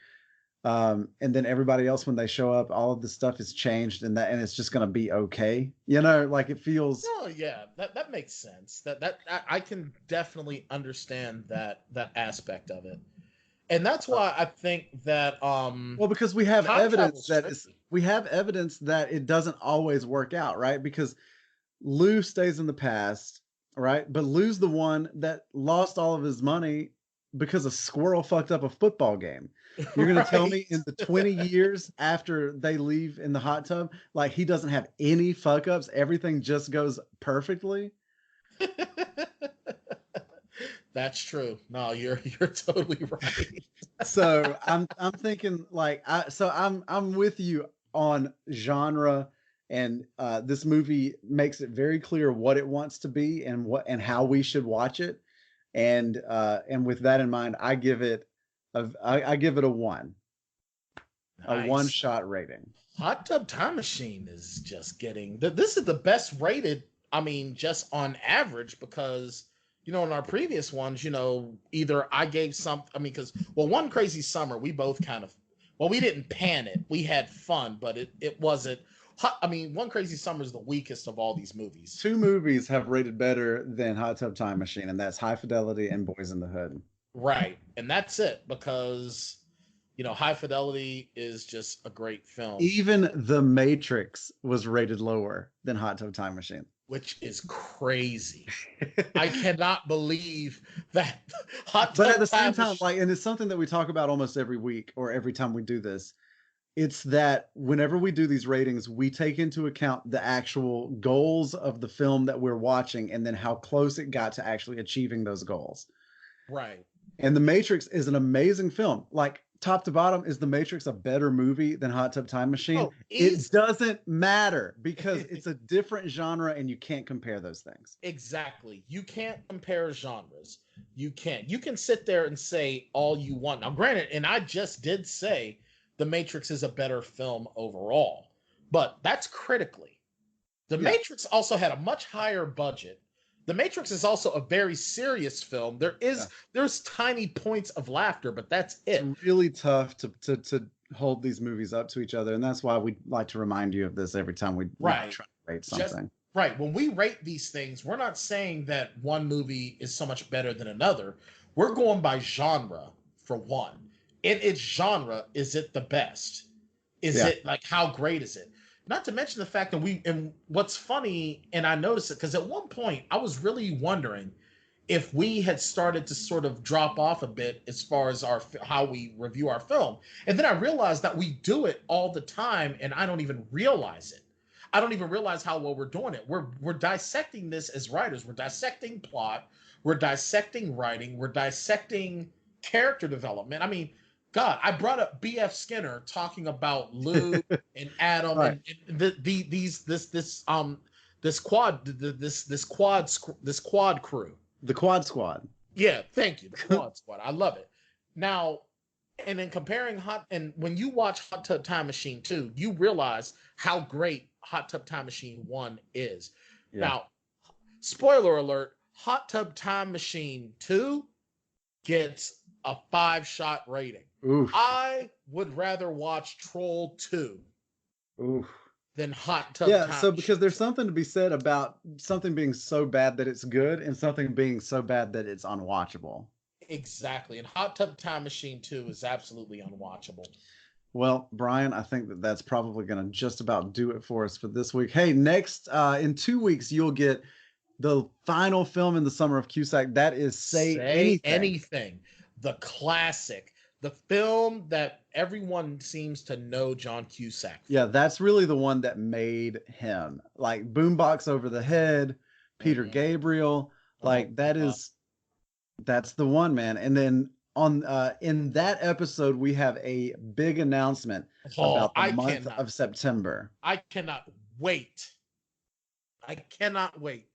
and then everybody else, when they show up, all of the stuff is changed, and it's just going to be okay. You know, like it feels. Oh yeah, that makes sense. That I can definitely understand that aspect of it. And that's why I think that well, because we have evidence that it doesn't always work out, right? Because Lou stays in the past, right? But Lou's the one that lost all of his money because a squirrel fucked up a football game. You're going to tell me in the 20 years after they leave in the hot tub, like he doesn't have any fuck ups, everything just goes perfectly? That's true. No, you're totally right. So I'm thinking like I'm with you on genre, and this movie makes it very clear what it wants to be and how we should watch it, and with that in mind, I give it a 1, nice. A 1-shot rating. Hot Tub Time Machine is just getting this is the best rated. I mean, just on average, because. You know, in our previous ones, you know, either I gave because One Crazy Summer, we both we didn't pan it. We had fun, but it wasn't. One Crazy Summer is the weakest of all these movies. 2 movies have rated better than Hot Tub Time Machine, and that's High Fidelity and Boys in the Hood. Right. And that's it, because, you know, High Fidelity is just a great film. Even The Matrix was rated lower than Hot Tub Time Machine. Which is crazy. I cannot believe that. But at the same time, like, and it's something that we talk about almost every week or every time we do this. It's that whenever we do these ratings, we take into account the actual goals of the film that we're watching, and then how close it got to actually achieving those goals. Right. And The Matrix is an amazing film. Like, top to bottom, is The Matrix a better movie than Hot Tub Time Machine? Oh, it doesn't matter, because it's a different genre and you can't compare those things. Exactly. You can't compare genres. You can't. You can sit there and say all you want. Now, granted, and I just did say The Matrix is a better film overall, but that's critically. The Matrix also had a much higher budget. The Matrix is also a very serious film. There's tiny points of laughter, but that's it. It's really tough to hold these movies up to each other, and that's why we like to remind you of this every time we try to rate something. Right. When we rate these things, we're not saying that one movie is so much better than another. We're going by genre for one. In its genre, is it the best? Is it like, how great is it? Not to mention the fact that and what's funny, and I noticed it because at one point I was really wondering if we had started to sort of drop off a bit as far as how we review our film. And then I realized that we do it all the time and I don't even realize it. I don't even realize how well we're doing it. We're dissecting this as writers. We're dissecting plot. We're dissecting writing. We're dissecting character development. I mean, God, I brought up B.F. Skinner talking about Lou and Adam Right. and this quad crew. The Quad Squad. Yeah, thank you. The Quad Squad. I love it. Now, and then comparing when you watch Hot Tub Time Machine 2, you realize how great Hot Tub Time Machine 1 is. Yeah. Now, spoiler alert, Hot Tub Time Machine 2 gets a 5-shot rating. Oof. I would rather watch Troll 2 Oof. than Hot Tub Yeah, Time so Machine. because there's something to be said about something being so bad that it's good and something being so bad that it's unwatchable. Exactly. And Hot Tub Time Machine 2 is absolutely unwatchable. Well, Brian, I think that's probably going to just about do it for us for this week. Hey, next, in 2 weeks, you'll get the final film in the Summer of Cusack. That is Say Anything. The classic. The film that everyone seems to know John Cusack. Yeah, that's really the one that made him. Like Boombox Over the Head, Peter Gabriel. Like that's the one, man. And then on in that episode, we have a big announcement about the month of September. I cannot wait. I cannot wait.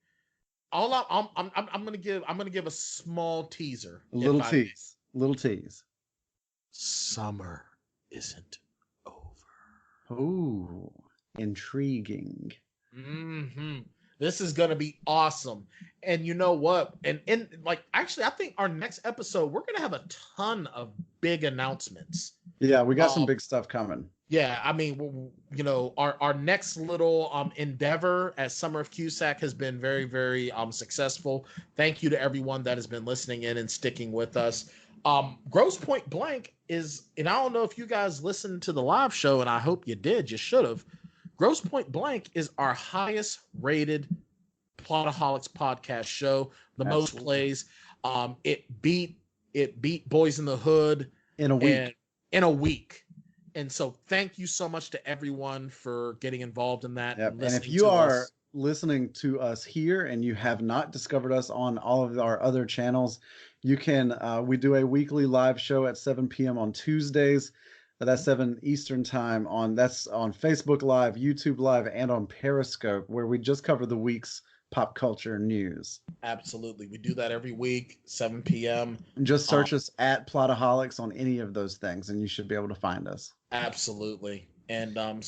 I'm gonna give a small teaser. Little tease. Summer isn't over. Ooh, intriguing. Mm-hmm. This is gonna be awesome. And you know what? And actually, I think our next episode, we're gonna have a ton of big announcements. Yeah, we got some big stuff coming. Yeah, I mean, you know, our next little endeavor as Summer of Cusack has been very, very successful. Thank you to everyone that has been listening in and sticking with us. Grosse Point Blank is, and I don't know if you guys listened to the live show, and I hope you did. You should have. Grosse Point Blank is our highest rated Plotaholics podcast show, the most plays. It beat Boys in the Hood in a week. And so thank you so much to everyone for getting involved in that. Yep. And if you are listening to us here and you have not discovered us on all of our other channels, you can, we do a weekly live show at 7 p.m. on Tuesdays. That's 7 Eastern time that's on Facebook Live, YouTube Live, and on Periscope, where we just cover the week's pop culture news. Absolutely. We do that every week, 7 p.m. Just search us at Plotaholics on any of those things, and you should be able to find us. Absolutely. And and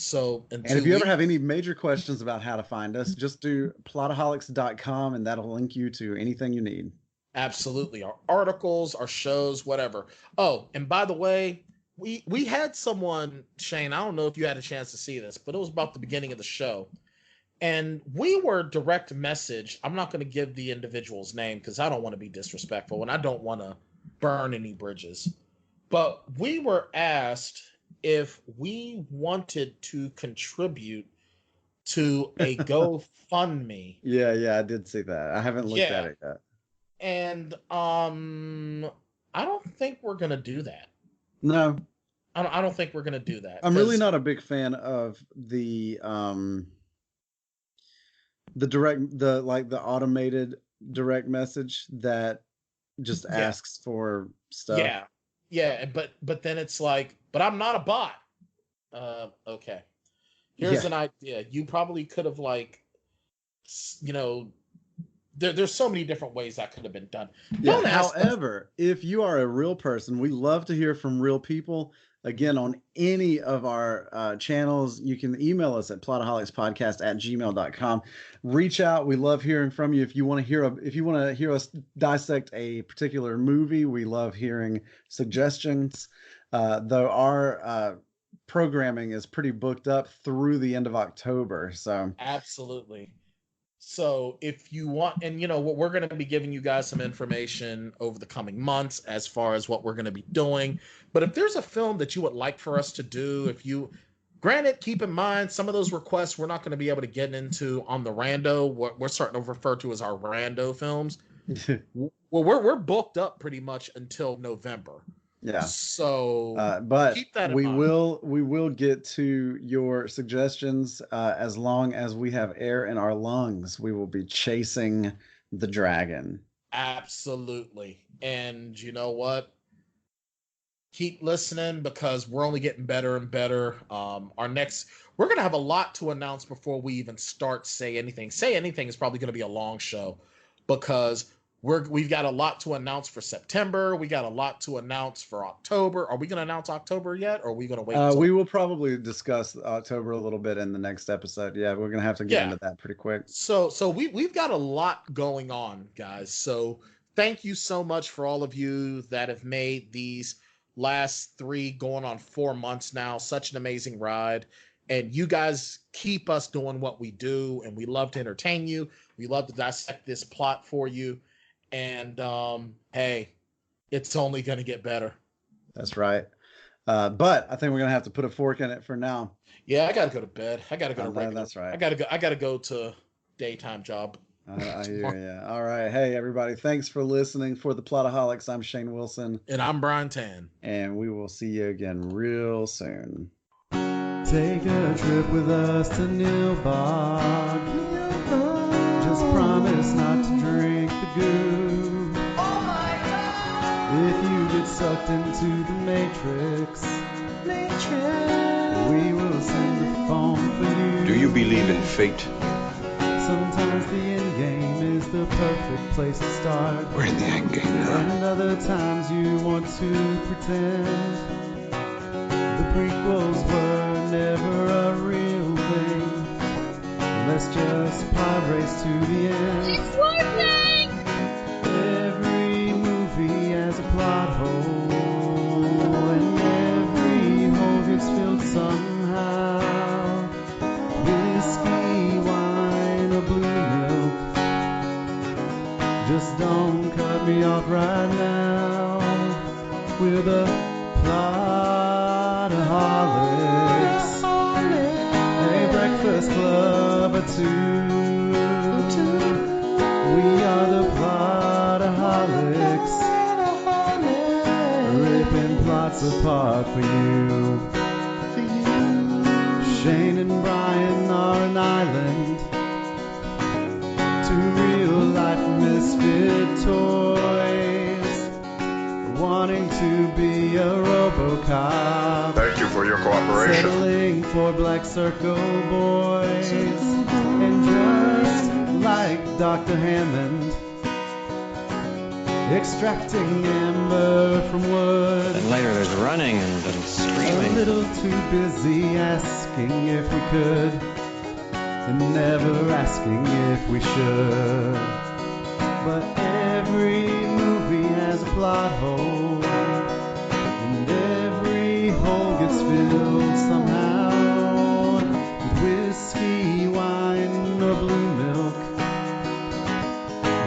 if you ever have any major questions about how to find us, just do plotaholics.com, and that'll link you to anything you need. Absolutely. Our articles, our shows, whatever. Oh, and by the way, we had someone, Shane, I don't know if you had a chance to see this, but it was about the beginning of the show. And we were direct message. I'm not going to give the individual's name because I don't want to be disrespectful and I don't want to burn any bridges. But we were asked if we wanted to contribute to a GoFundMe. Yeah, I did see that. I haven't looked at it yet. And I don't think we're going to do that. No. I don't think we're going to do that. I'm really not a big fan of the automated direct message that just asks for stuff. Yeah, but then it's like, but I'm not a bot. Okay. Here's an idea. You probably could have there's so many different ways that could have been done. Yeah, however, if you are a real person, we love to hear from real people. Again, on any of our channels, you can email us at plotaholicspodcast@gmail.com. Reach out. We love hearing from you. If you want to hear us dissect a particular movie, we love hearing suggestions. Though our programming is pretty booked up through the end of October. So absolutely. So if you want, and what, we're going to be giving you guys some information over the coming months as far as what we're going to be doing. But if there's a film that you would like for us to do, granted, keep in mind, some of those requests we're not going to be able to get into on the rando, what we're starting to refer to as our rando films. Well, we're booked up pretty much until November. Yeah. So, but keep that in we mind. will get to your suggestions as long as we have air in our lungs. We will be chasing the dragon. Absolutely. And you know what? Keep listening, because we're only getting better and better. We're going to have a lot to announce before we even start Say Anything. Say Anything is probably going to be a long show, because we've got a lot to announce for September. We got a lot to announce for October. Are we going to announce October yet, or are we going to wait? We will probably discuss October a little bit in the next episode. Yeah, we're going to have to get into that pretty quick. So we've got a lot going on, guys. So thank you so much for all of you that have made these last 3 going on 4 months now such an amazing ride. And you guys keep us doing what we do, and we love to entertain you. We love to dissect this plot for you. And hey, it's only going to get better. That's right. But I think we're going to have to put a fork in it for now. Yeah, I got to go to bed. I got to go to regular. That's right. I got to go to daytime job. I hear you. All right. Hey, everybody. Thanks for listening. For the Plotaholics, I'm Shane Wilson. And I'm Bryan Tan. And we will see you again real soon. Take a trip with us to Nilbog. Just promise not to drink the goo. Oh my God! If you get sucked into the Matrix, we will send a phone for you. Do you believe in fate? Sometimes the end game is the perfect place to start. We're in the end game now. And other times you want to pretend the prequels were never a real thing. Let's just pod race to the end. It's working! Every movie has a plot hole, and every hole gets filled somehow. Whiskey, wine, or blue milk. Just don't cut me off right now. We're the Plotaholics. A breakfast club or two. We are the Plotaholics. Ripping plots apart for you. Shane and Bryan are an island. 2 real-life misfit toys, wanting to be a RoboCop. Thank you for your cooperation. Settling for Black Circle boys. And just like Dr. Hammond, extracting amber from wood. And later there's running and screaming. A little too busy asking if we could, and never asking if we should. But every movie has a plot hole, and every hole gets filled somehow with whiskey, wine, or blue milk.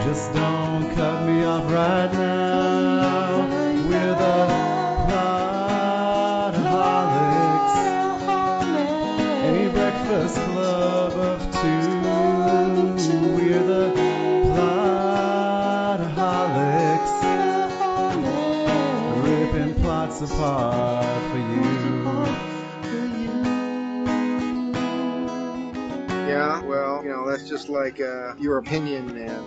Just don't cut me off right now. We're the Plotaholics, a breakfast club of 2. We're the Plotaholics, ripping plots apart for you. Yeah, well, that's just like your opinion, man.